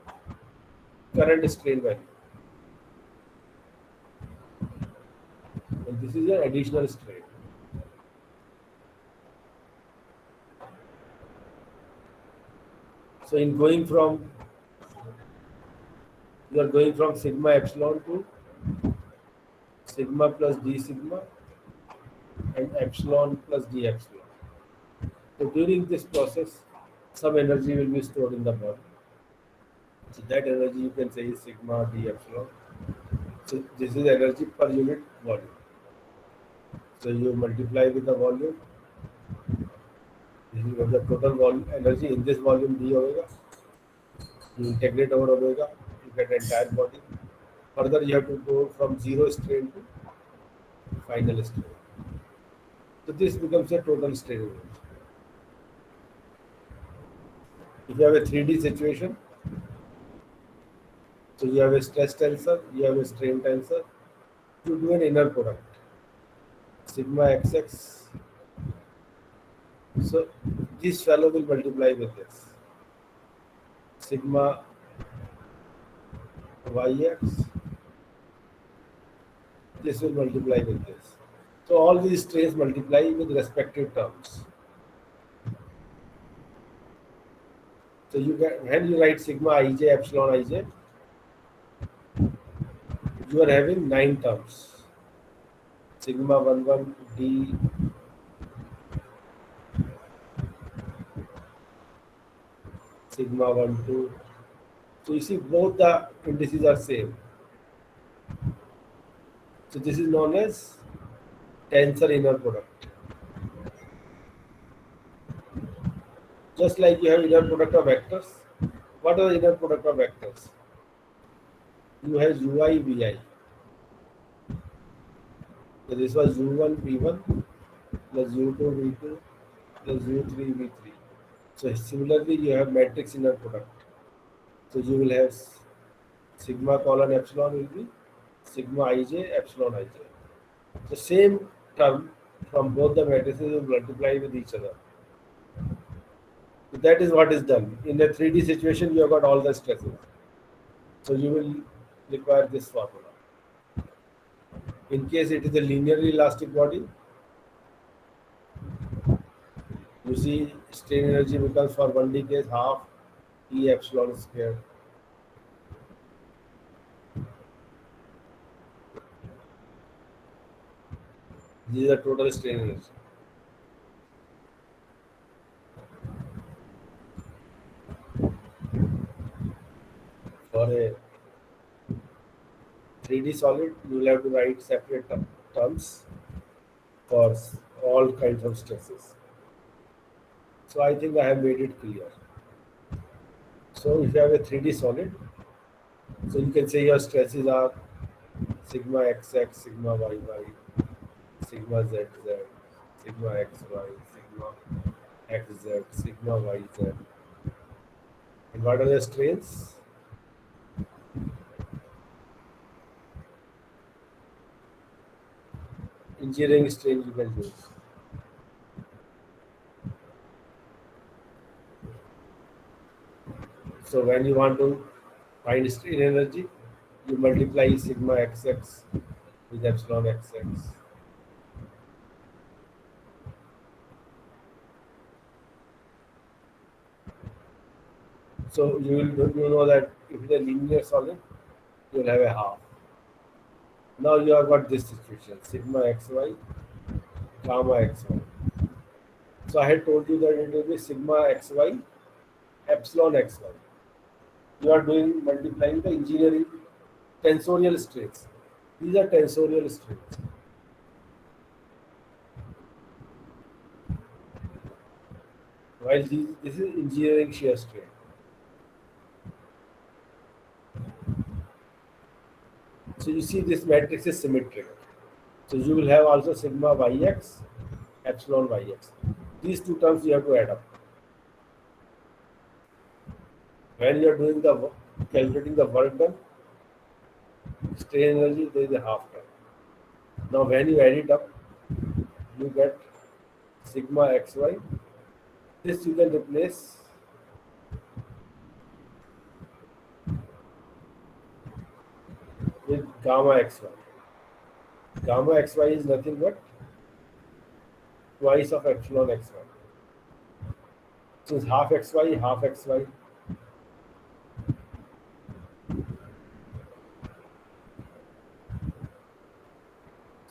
current strain value. And this is an additional strain. So in going from, you are going from sigma epsilon to sigma plus d sigma and epsilon plus d epsilon. So during this process, some energy will be stored in the body. So that energy you can say is sigma d epsilon. So this is energy per unit volume. So you multiply with the volume. This is the total volume energy in this volume d omega. You integrate over omega, you get the entire body. Further, you have to go from zero strain to final strain. So this becomes a total strain energy. If you have a 3D situation, so you have a stress tensor, you have a strain tensor, you do an inner product, sigma xx. So this fellow will multiply with this, sigma yx, this will multiply with this. So all these strains multiply with respective terms. So you get, when you write sigma ij epsilon ij, you are having 9 terms. Sigma 11 d sigma 12. So you see both the indices are same. So this is known as tensor inner product. Just like you have inner product of vectors. What are the inner product of vectors? You have ui vi. So this was u1 v1 plus u2 v2 plus u3 v3. So similarly you have matrix inner product. So you will have sigma colon epsilon will be sigma ij epsilon ij. The same term from both the matrices will multiply with each other. So that is what is done. In a 3D situation, you have got all the stresses. So you will require this formula. In case it is a linearly elastic body, you see strain energy becomes for 1D case half E epsilon squared. This is the total strain energy. For a 3D solid, you will have to write separate terms for all kinds of stresses. So I think I have made it clear. So if you have a 3D solid, so you can say your stresses are sigma xx, sigma yy, sigma zz, sigma xy, sigma xz, sigma yz. And what are the strains? Engineering strain you can use. So when you want to find strain energy, you multiply sigma xx with epsilon xx. So you know that if it is a linear solid, you will have a half. Now you have got this situation sigma xy, gamma xy. So I had told you that it will be sigma xy, epsilon xy. You are doing multiplying the engineering tensorial strains. These are tensorial strains. While this is engineering shear strain. So you see this matrix is symmetric. So you will have also sigma yx, epsilon yx. These two terms you have to add up. When you are doing the calculating the work done, strain energy there is a half term. Now when you add it up, you get sigma xy. This you can replace with gamma xy. Gamma xy is nothing but twice of epsilon xy. So it's half xy, half xy.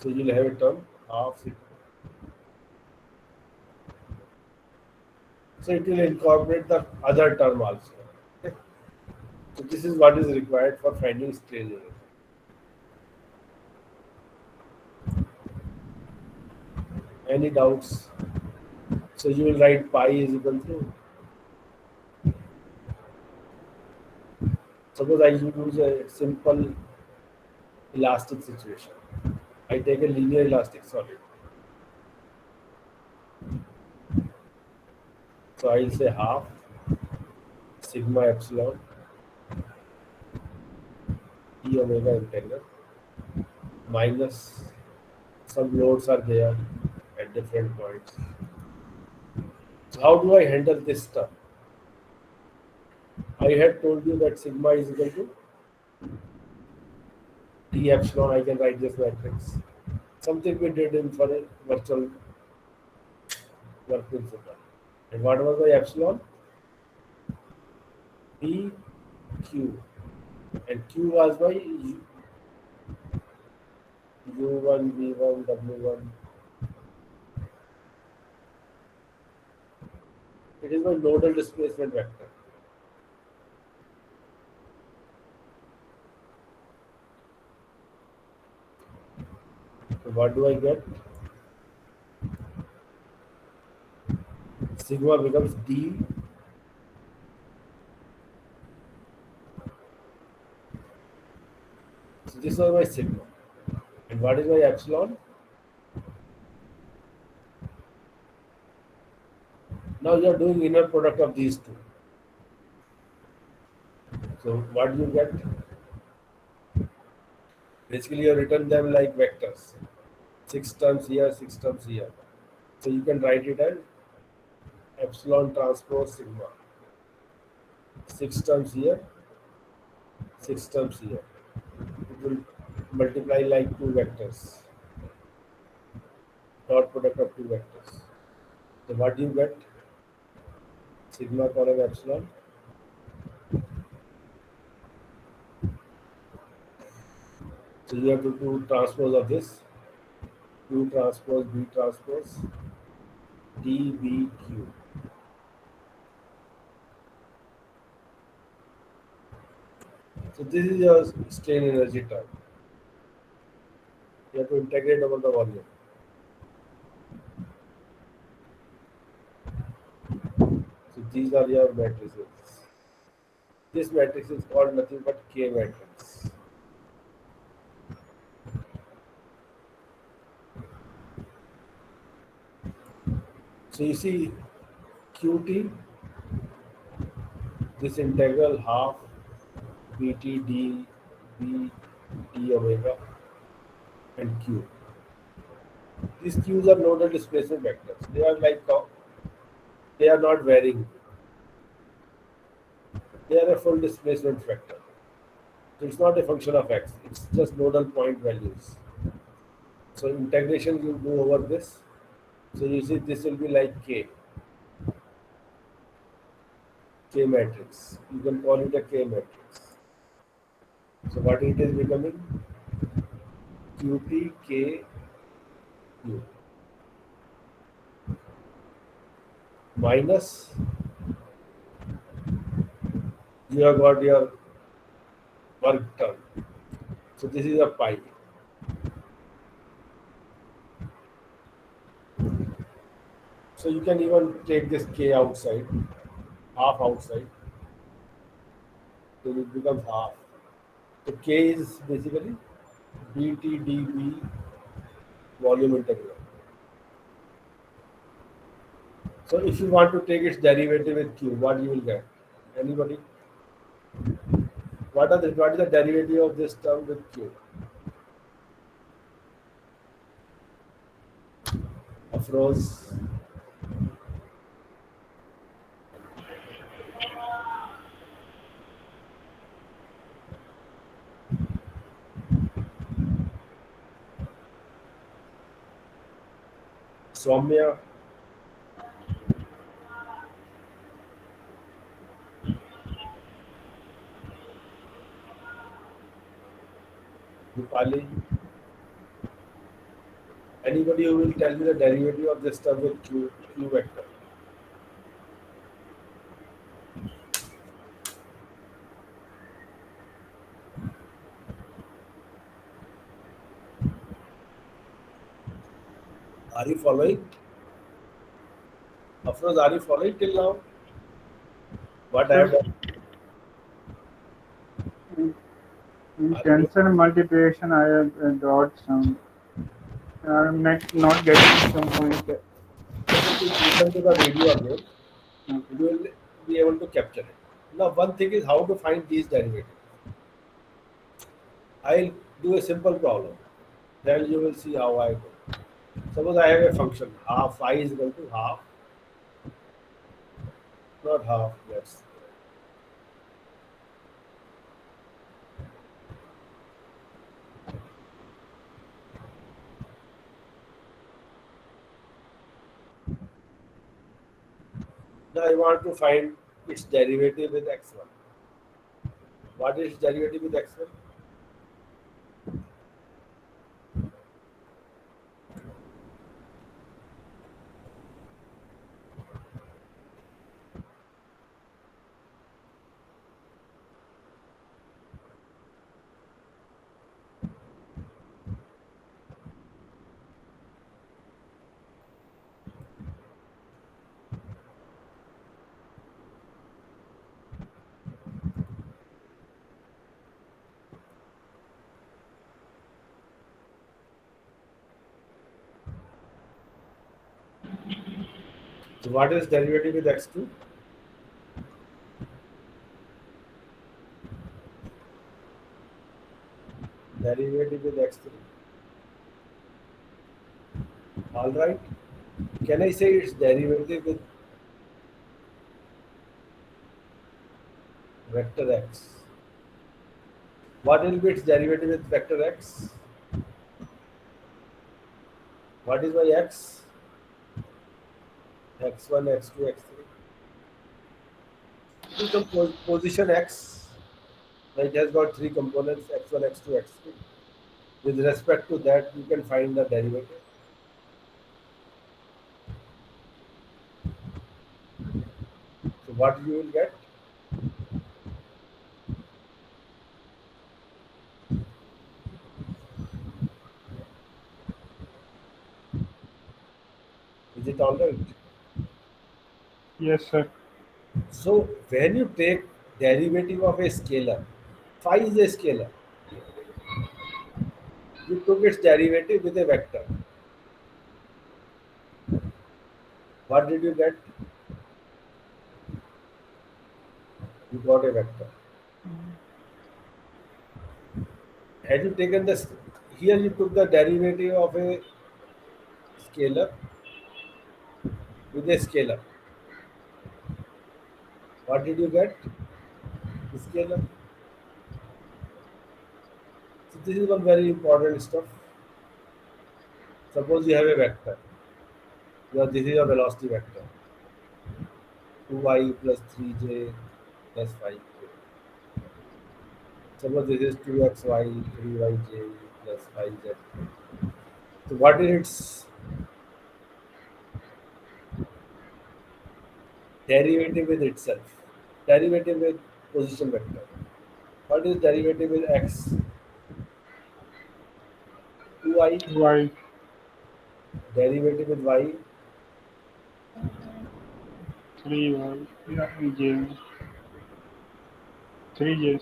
So you'll have a term half. So it will incorporate the other term also. Okay. So this is what is required for finding strain energy. Any doubts? So you will write pi is equal to. Suppose I use a simple elastic situation. I take a linear elastic solid. So I'll say half sigma epsilon e omega integral minus some loads are there at different points. So how do I handle this stuff? I had told you that sigma is equal to d epsilon. I can write this matrix. Something we did in for a virtual work principle. And what was the epsilon? P Q. And Q was by U1, V1, W1. It is my nodal displacement vector. So what do I get? Sigma becomes D. So this was my sigma. And what is my epsilon? Now you are doing inner product of these two. So what do you get? Basically you have written them like vectors. 6 terms here, 6 terms here. So you can write it as epsilon transpose sigma. 6 terms here, 6 terms here. It will multiply like two vectors, dot product of two vectors. So what do you get? Sigma colon epsilon. So you have to do transpose of this. Q transpose B transpose DBQ. So this is your strain energy term. You have to integrate over the volume. So these are your matrices. This matrix is called nothing but K matrix. So you see QT, this integral half BT d B d omega and Q. These Q's are nodal displacement vectors. They are like they are not varying. They are a full displacement vector. So it's not a function of x. It's just nodal point values. So integration you do over this. So you see this will be like K matrix. You can call it a K matrix. So what it is becoming? QT K Q minus you have got your work done. So this is a pi. So you can even take this K outside, half outside. So it becomes half. So K is basically BTdB volume integral. So if you want to take its derivative with Q, what you will get? Anybody? What is the derivative of this term with Q? Afroz, Soumya, Dipali. Anybody who will tell me the derivative of this term with Q vector? Are you following? Afroz, are you following till now? What I have Sir, done? in Are you tensor multiplication, I have got some. I'm not getting some point. if you listen to the video again, Okay. you will be able to capture it. Now, one thing is how to find these derivatives. I'll do a simple problem. Then you will see how I do. Suppose I have a function half I is equal to half, not half. Yes. Now I want to find its derivative with x1. What is its derivative with x1? So what is derivative with x2? Derivative with x3. All right. Can I say its derivative with vector x? What will be its derivative with vector x? What is my x? X1, x2, x3. It is the position x. It has got three components x1, x2, x3. With respect to that, you can find the derivative. So what you will get? Is it all right? Yes, sir. So when you take derivative of a scalar, phi is a scalar. You took its derivative with a vector. What did you get? You got a vector. Had you taken this, here you took the derivative of a scalar with a scalar. What did you get? Scalar. So this is one very important stuff. Suppose you have a vector. This is your velocity vector. 2y plus 3j plus 5k. Suppose this is 2xy, 3yj plus 5z. So what is its derivative with itself? Derivative with position vector. What is derivative with x? 2y. Y, Derivative with y. 3y, j, 3j.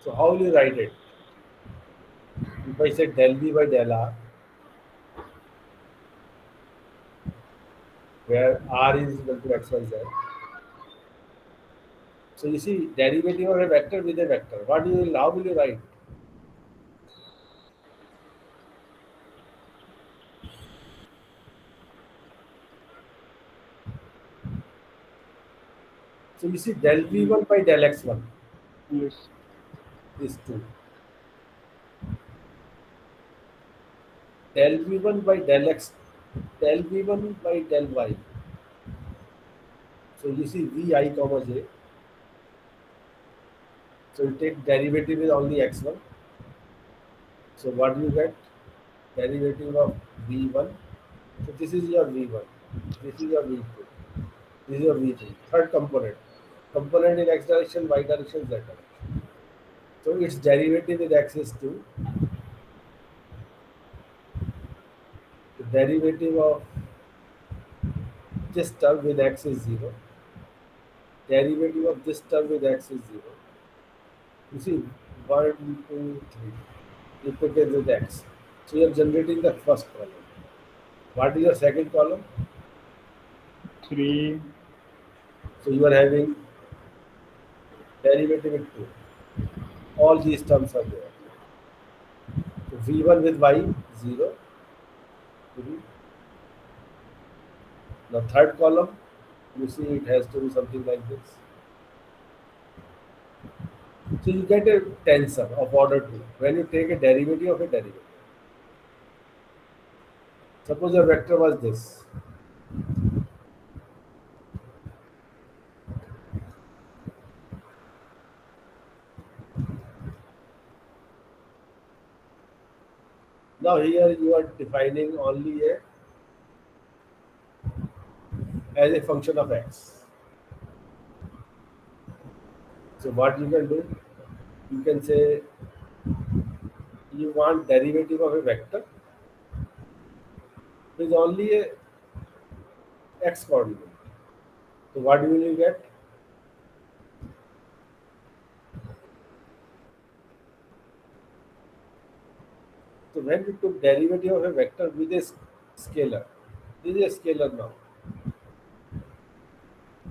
So how will you write it? If I say del v by del r, where r is equal to x, y, z. So you see derivative of a vector with a vector. How will you write? So you see del v1 by del x1 Yes. is 2. Del v1 by del x, del v1 by del y. So you see vi comma j. So you take derivative with only x1. So what do you get? Derivative of v1. So this is your v1. This is your v2. This is your v3. Third component. Component in x direction, y direction, z direction. So its derivative with x is 2. The derivative of this term with x is 0. Derivative of this term with x is 0. You see, 1, 2, 3. You put it with x. So you are generating the first column. What is your second column? 3, So you are having derivative with 2. All these terms are there. So v1 with y, 0. Mhm. The third column, you see it has to be something like this. So you get a tensor of order 2 when you take a derivative of a derivative. Suppose your vector was this. Now here you are defining only a as a function of x. So what you can do, you can say you want derivative of a vector with only a x coordinate. So what will you get? So when you took derivative of a vector with a scalar, This is a scalar now.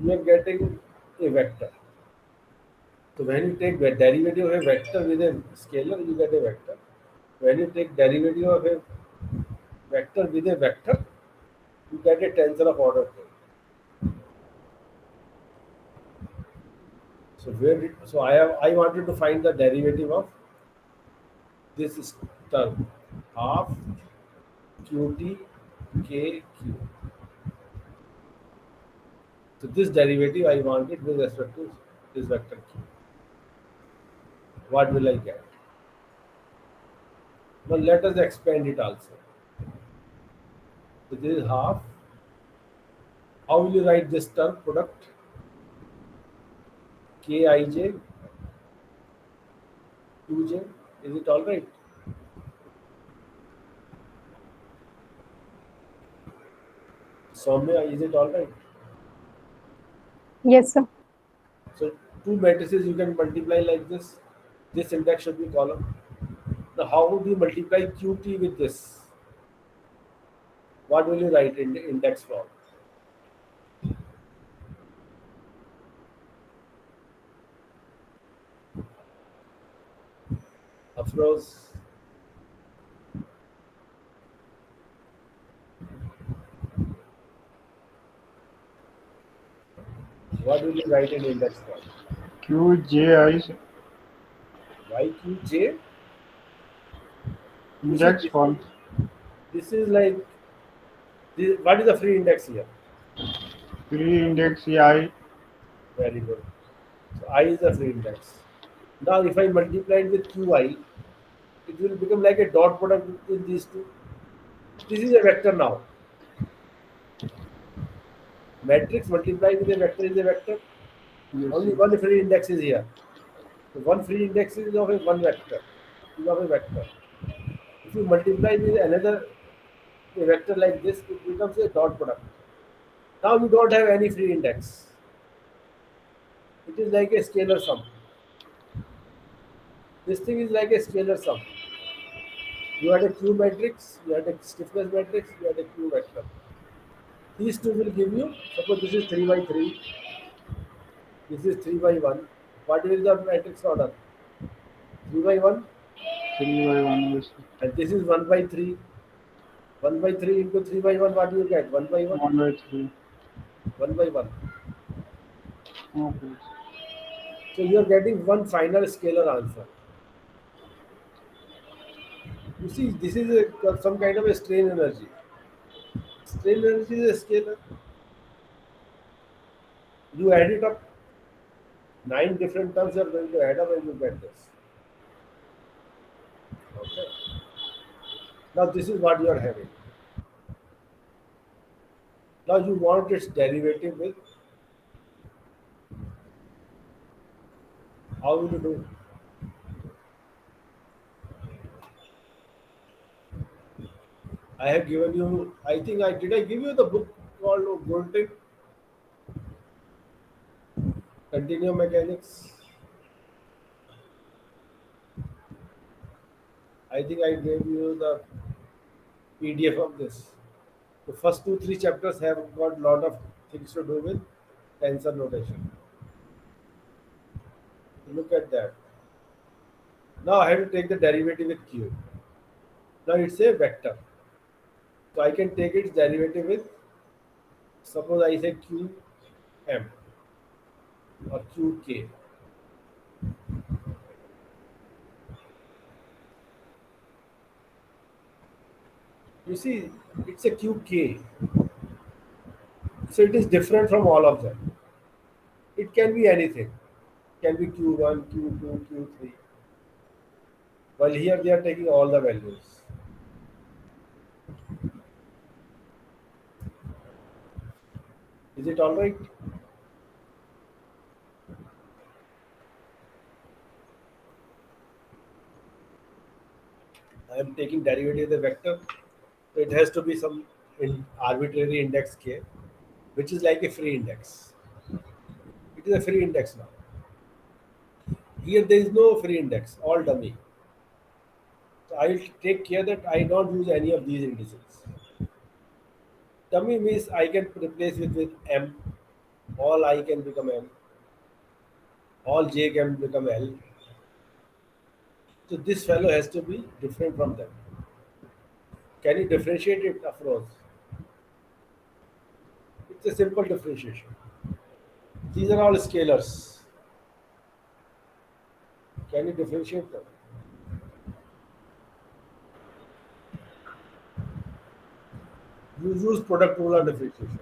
You are getting a vector. So when you take the derivative of a vector with a scalar, you get a vector. When you take derivative of a vector with a vector, you get a tensor of order 2. So I wanted to find the derivative of this term half qt k q. So this derivative I wanted with respect to this vector q. What will I get? Now let us expand it also. So this is half. How will you write this term product? Kij qj. Is it all right? Soumya, is it all right? Yes, sir. So two matrices you can multiply like this. This index should be column. Now how would you multiply qt with this? What will you write in the index form? Afroz, what will you write in index form? QJI YQJ. You see, index form. this is like this, what is the free index here? Free index I. Very good. So I is the free index. Now if I multiply it with QI, it will become like a dot product between these two. This is a vector now. Matrix multiplied with a vector is a vector. Yes, Only sir. one free index is here. So one free index is of a one vector. Is of a vector. If you multiply with another a vector like this, it becomes a dot product. Now you don't have any free index. It is like a scalar sum. This thing is like a scalar sum. You had a Q matrix, you had a stiffness matrix, you had a Q vector. These two will give you, suppose this is 3 by 3, this is 3 by 1. What is the matrix order? 3 by 1, 3 by 1. Yes, sir. and this is 1 by 3. 1 by 3 into 3 by 1, what do you get? 1 by 1? 1/3. 1 by 1. Okay. So you are getting one final scalar answer. You see, this is some kind of a strain energy. Strain energy is a scalar. You add it up. 9 different terms you are going to add up and you get this. Okay. Now this is what you are having. Now you want its derivative with, how will you do? I have given you, I think I give you the book called Voltic Continuum Mechanics. I think I gave you the PDF of this. The first 2 3 chapters have got lot of things to do with tensor notation. Look at that. Now I have to take the derivative with Q. Now it's a vector. So I can take its derivative with, suppose I say QM or QK. You see, it's a QK. So it is different from all of them. It can be anything. It can be Q1, Q2, Q3. While here they are taking all the values. Is it all right? I am taking derivative of the vector. So it has to be some arbitrary index k, which is like a free index. It is a free index now. Here there is no free index, all dummy. So I will take care that I don't use any of these indices. Dummy means I can replace it with M. All I can become M. All J can become L. So this fellow has to be different from them. Can you differentiate it, Afroz? It's a simple differentiation. These are all scalars. Can you differentiate them? You use product rule and differentiation.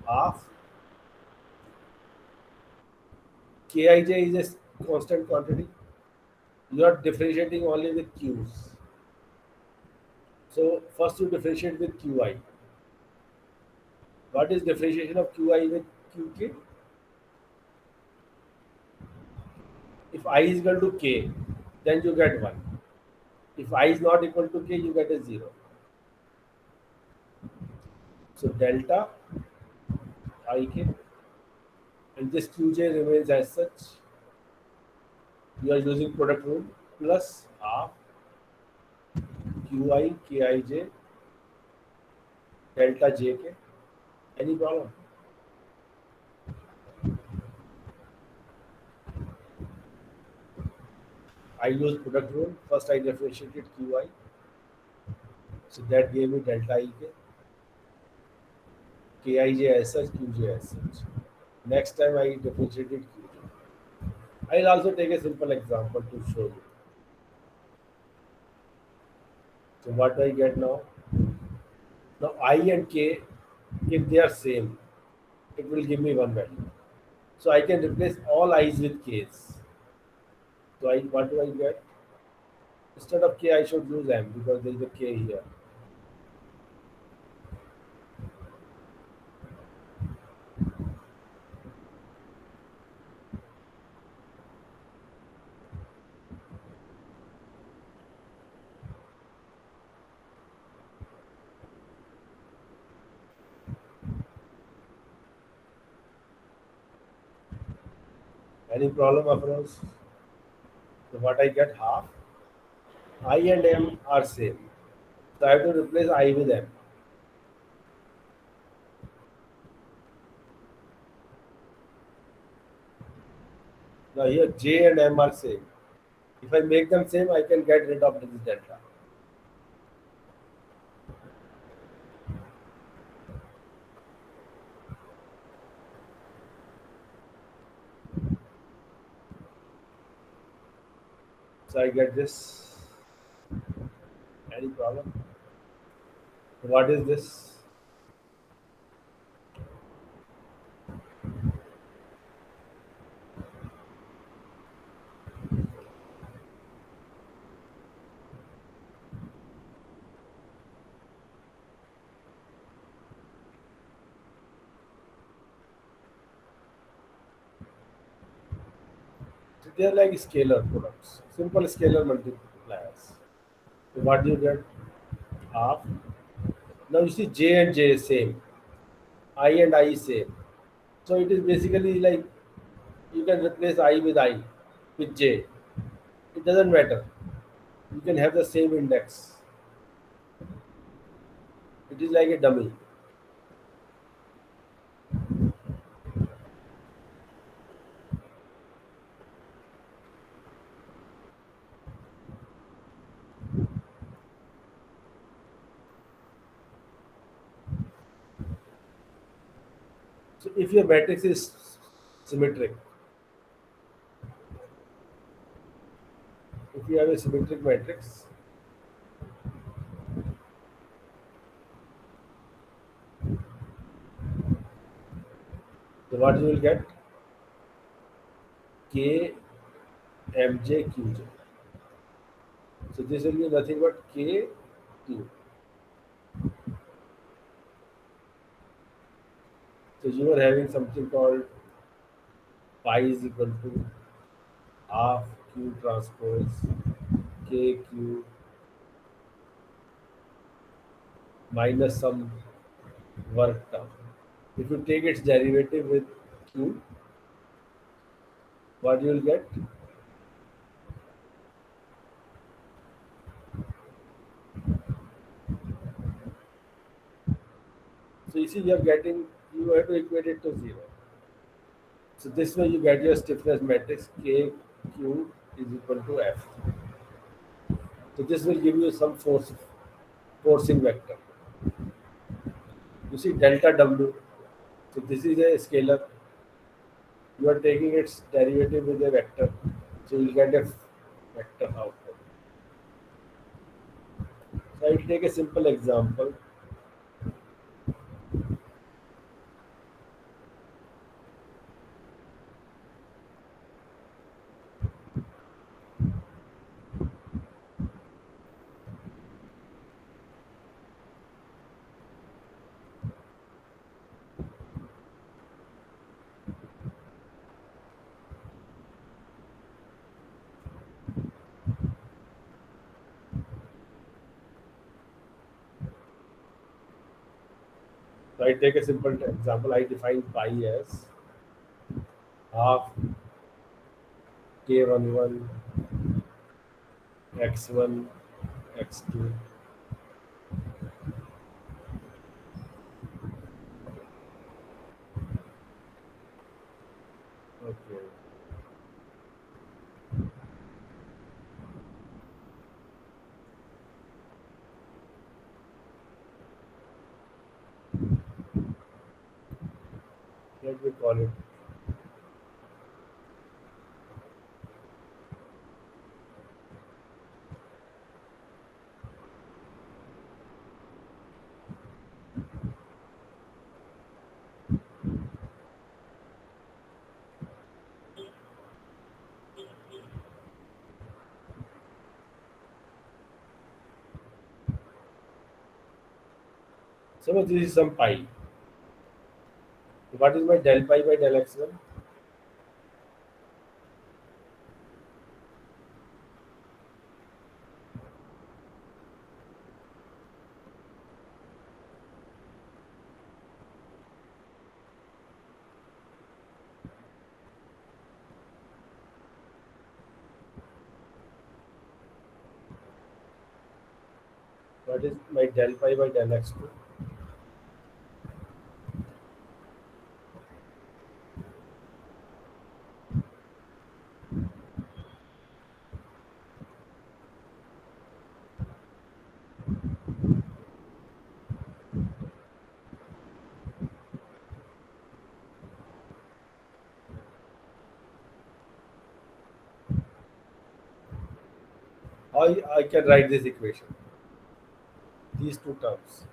Half Kij is a constant quantity. You are differentiating only with Q's. So first you differentiate with Qi. What is differentiation of Qi with Qk? If I is equal to k, then you get 1. If I is not equal to k, you get a 0. So delta Ik and this Qj remains as such. You are using product rule plus half Qi Kij delta Jk. Any problem? I use product rule. First I differentiated Qi. So that gave me delta Ik. Kij as such, Qj as such. Next time I differentiated Qj. I'll also take a simple example to show you. So what do I get now? Now I and k, if they are same, it will give me one value. So I can replace all i's with k's. So what do I get? Instead of k, I should use m because there is a k here. Any problem, Afroz? So what I get half. I and m are same. So I have to replace I with m. Now here j and m are same. If I make them same, I can get rid of this delta. So I get this. Any problem? What is this? So they are like scalar products, simple scalar multipliers. So what do you get? Half. Now you see j and j is same, I and I is same. So it is basically like you can replace I with j. It doesn't matter. You can have the same index. It is like a dummy. So if your matrix is symmetric, if you have a symmetric matrix, so what you will get? K mj qj. So this will be nothing but k q. So you are having something called pi is equal to half q transpose kq minus some work term. If you take its derivative with q, what you will get? So you see, you have to equate it to zero. So this way you get your stiffness matrix KQ is equal to F. So this will give you some forcing vector. You see delta W. So this is a scalar. You are taking its derivative with a vector. So you get a vector output. So I will take a simple example. So I take a simple example. I define pi as half k11 x1 x2. Okay. Let me call it. Suppose this is some pi. What is my del pi by del x1? What is my del pi by del x2? I can write this equation. These two terms.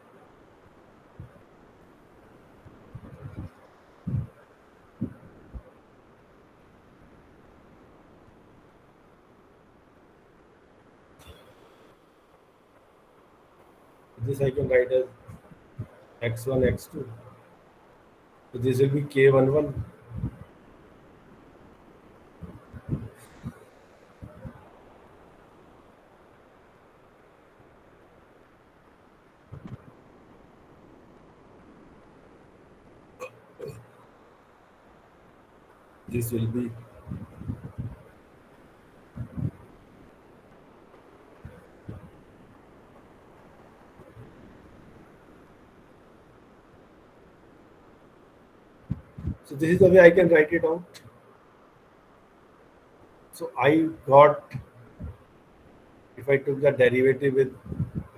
This I can write as x1, x2. So this will be k11. This will be so this is the way I can write it out. So I got, if I took the derivative with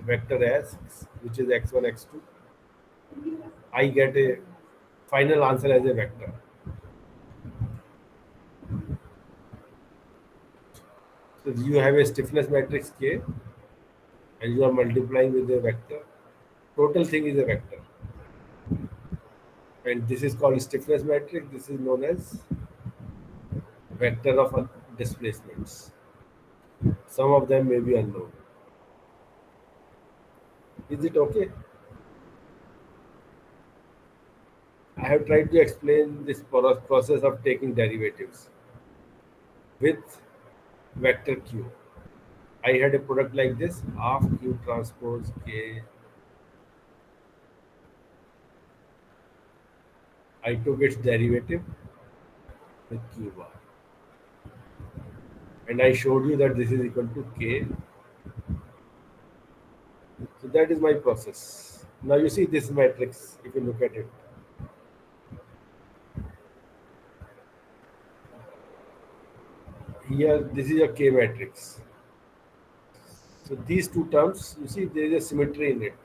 vector s, which is x1, x2, I get a final answer as a vector. So you have a stiffness matrix K and you are multiplying with a vector. Total thing is a vector. And this is called stiffness matrix. This is known as vector of displacements. Some of them may be unknown. Is it okay? I have tried to explain this process of taking derivatives with vector q. I had a product like this, half q transpose k. I took its derivative with q bar. And I showed you that this is equal to k. So that is my process. Now you see this matrix, if you look at it. Here, this is a K matrix. So these two terms, you see there is a symmetry in it.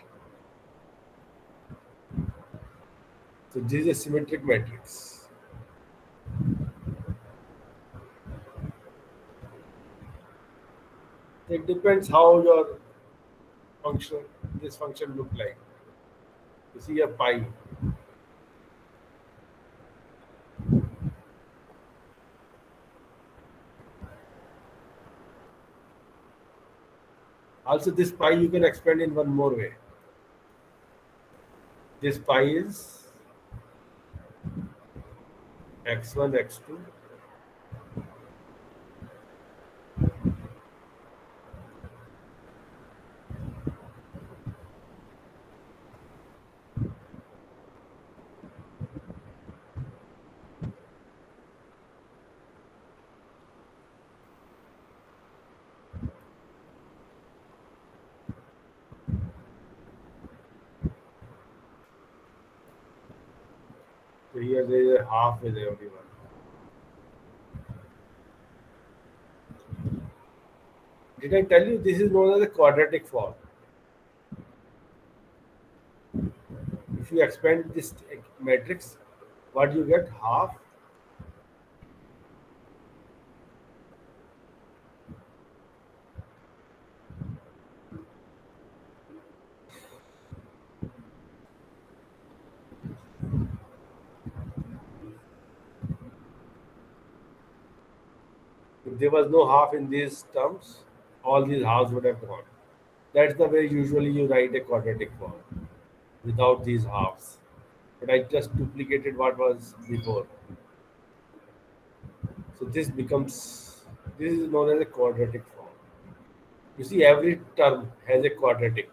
So this is a symmetric matrix. It depends how your function, this function look like. You see a pi. Also, this pi you can expand in one more way. This pi is x1, x2. So here there is a half with everyone. Did I tell you this is known as a quadratic form? If you expand this matrix, what you get? Half. If there was no half in these terms, all these halves would have gone. That's the way usually you write a quadratic form without these halves. But I just duplicated what was before. So this is known as a quadratic form. You see, every term has a quadratic.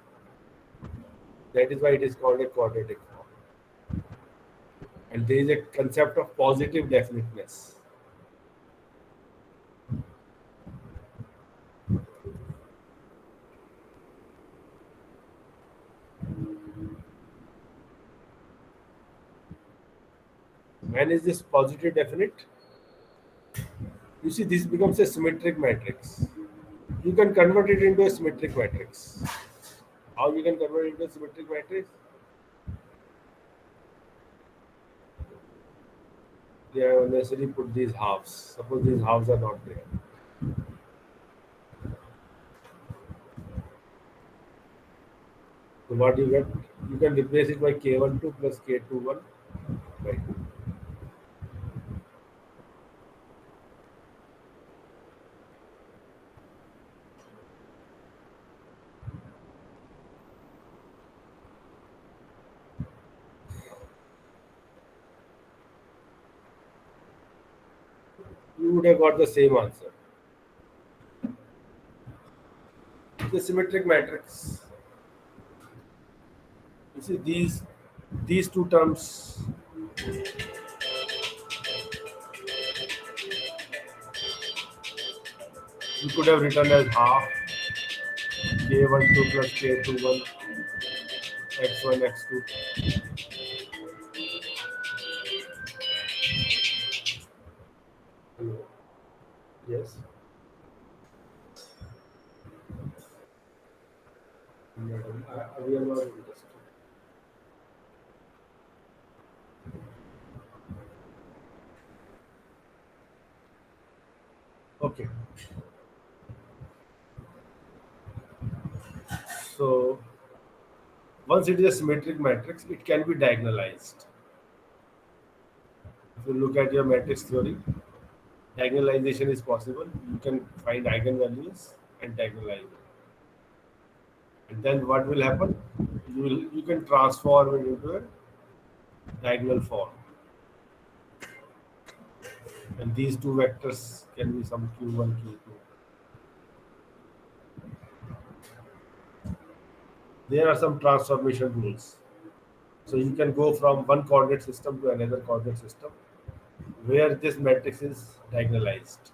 That is why it is called a quadratic form. And there is a concept of positive definiteness. When is this positive definite? You see, this becomes a symmetric matrix. You can convert it into a symmetric matrix. How you can convert it into a symmetric matrix? They have unnecessarily put these halves. Suppose these halves are not there. So what you get? You can replace it by k12 plus k21 by 2. You would have got the same answer. The symmetric matrix. You see these two terms. You could have written as half k12 plus k21 x1 x2. Hello. Yes. Madam, we are not interested. Okay. So once it is a symmetric matrix, it can be diagonalized. If you look at your matrix theory, diagonalization is possible. You can find eigenvalues and diagonalize it. And then what will happen? You can transform it into a diagonal form. And these two vectors can be some q1, q2. There are some transformation rules. So you can go from one coordinate system to another coordinate system where this matrix is diagonalized.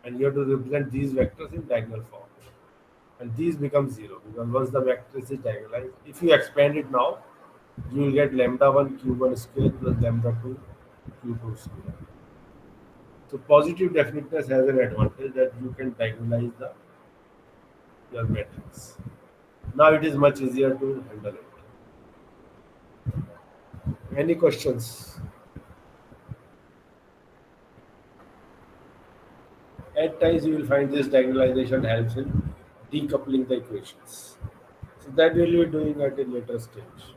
And you have to represent these vectors in diagonal form. and these become 0 because once the matrix is diagonalized, if you expand it now, you will get lambda 1 q1 square plus lambda 2 q2 square. So positive definiteness has an advantage that you can diagonalize the your matrix. Now it is much easier to handle it. Any questions? At times you will find this diagonalization helps in decoupling the equations. So that we will be doing at a later stage.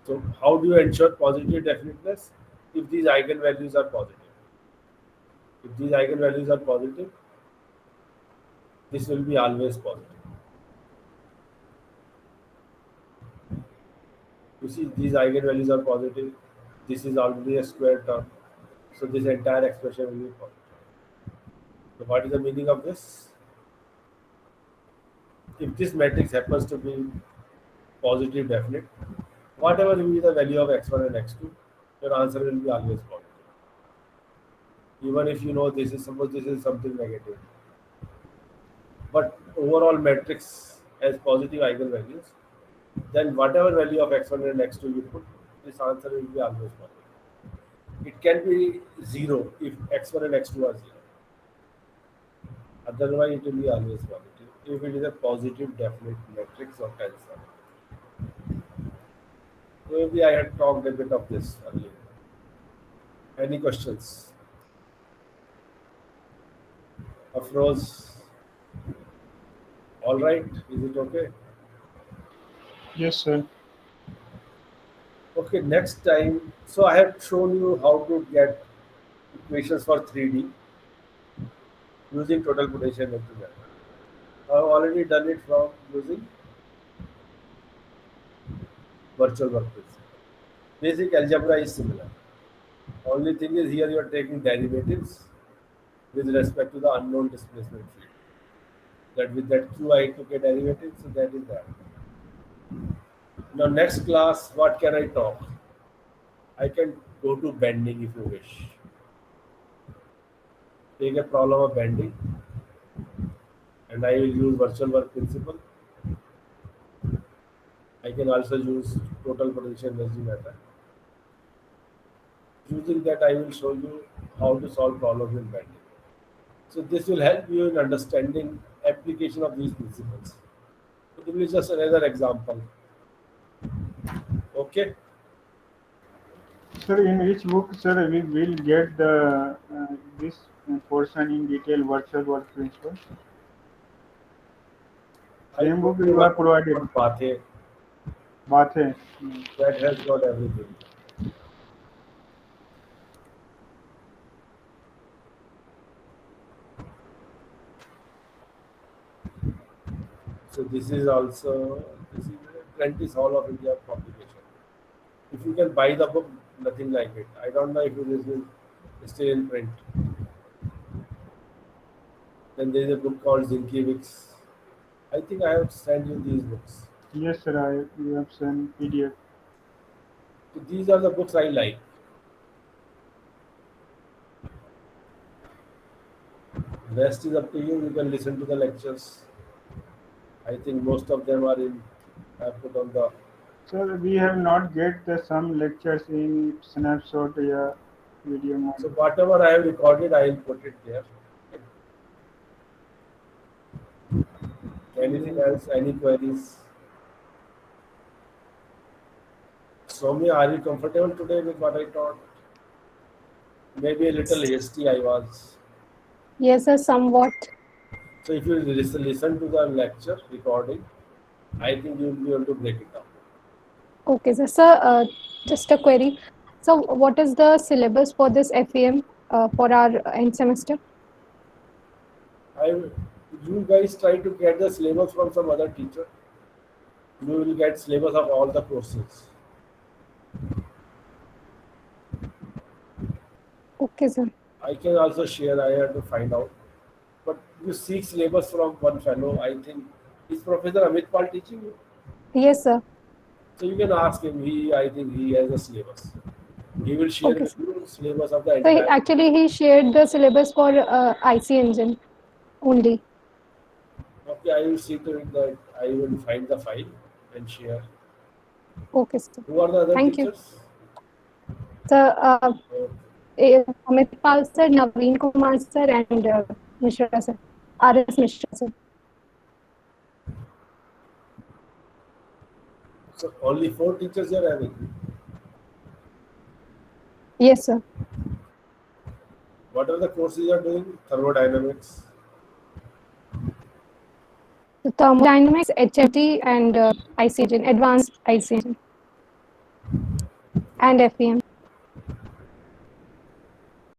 So how do you ensure positive definiteness? If these eigenvalues are positive. If these eigenvalues are positive, this will be always positive. You see, these eigenvalues are positive. This is already a square term. So this entire expression will be positive. So what is the meaning of this? If this matrix happens to be positive definite, whatever will be the value of x1 and x2, your answer will be always positive. Even if you know this is, suppose this is something negative. But overall matrix has positive eigenvalues, then whatever value of x1 and x2 you put, this answer will be always positive. It can be 0 if x1 and x2 are 0. Otherwise, it will be always positive if it is a positive definite matrix or tensor. Maybe I had talked a bit of this earlier. Any questions? Afroz, all right? Is it okay? Yes, sir. Okay, next time. So I have shown you how to get equations for 3D using total potential vector method. I have already done it from using virtual workspace. Basic algebra is similar. Only thing is here you are taking derivatives with respect to the unknown displacement field. That with that q I took a derivative, so that is that. Now next class, what can I talk? I can go to bending if you wish. Take a problem of bending, and I will use virtual work principle. I can also use total potential energy method. Using that, I will show you how to solve problems in bending. So this will help you in understanding application of these principles. So this is just another example. Okay. Sir, in which book, sir, we will get the this portion in detail, virtual work principle? I Same book told you you one are provided. on Pathe Bathe. that has got everything. So this is also this is Prentice Hall of India publication. If you can buy the book, nothing like it. I don't know if it is still in print. Then there is a book called Zinkiewicz. I think I have sent you these books. Yes, sir. You have sent PDF. So these are the books I like. Rest is up to you. You can listen to the lectures. I think most of them are in. I put on the. Sir, we have not get the some lectures in snapshot या video So mode. whatever I have recorded, I will put it there. Anything else? Any queries? Soumya, are you comfortable today with what I taught? Maybe a little hasty I was. Yes, sir, somewhat. So if you listen to the lecture recording, I think you will be able to break it down. Okay, sir. Sir, just a query. So, what is the syllabus for this FEM for our end semester? You guys try to get the syllabus from some other teacher. You will get syllabus of all the courses. Okay, sir. I can also share. I have to find out. But you seek syllabus from one fellow. I think is Professor Amit Pal teaching you. Yes, sir. So you can ask him. I think he has a syllabus. He will share Okay, with sir. you syllabus of the So entire. he shared the syllabus for IC engine only. Okay, I will see to it that I will find the file and share. Okay, sir. Who are the other Thank you. teachers? So Oh, Amit Pal sir, Naveen Kumar sir, and Mishra sir, RS Mishra sir. so only four teachers you are having. Yes, sir. What are the courses you are doing? Thermodynamics. So thermodynamics, HMT, and IC engine, advanced IC engine, and FEM.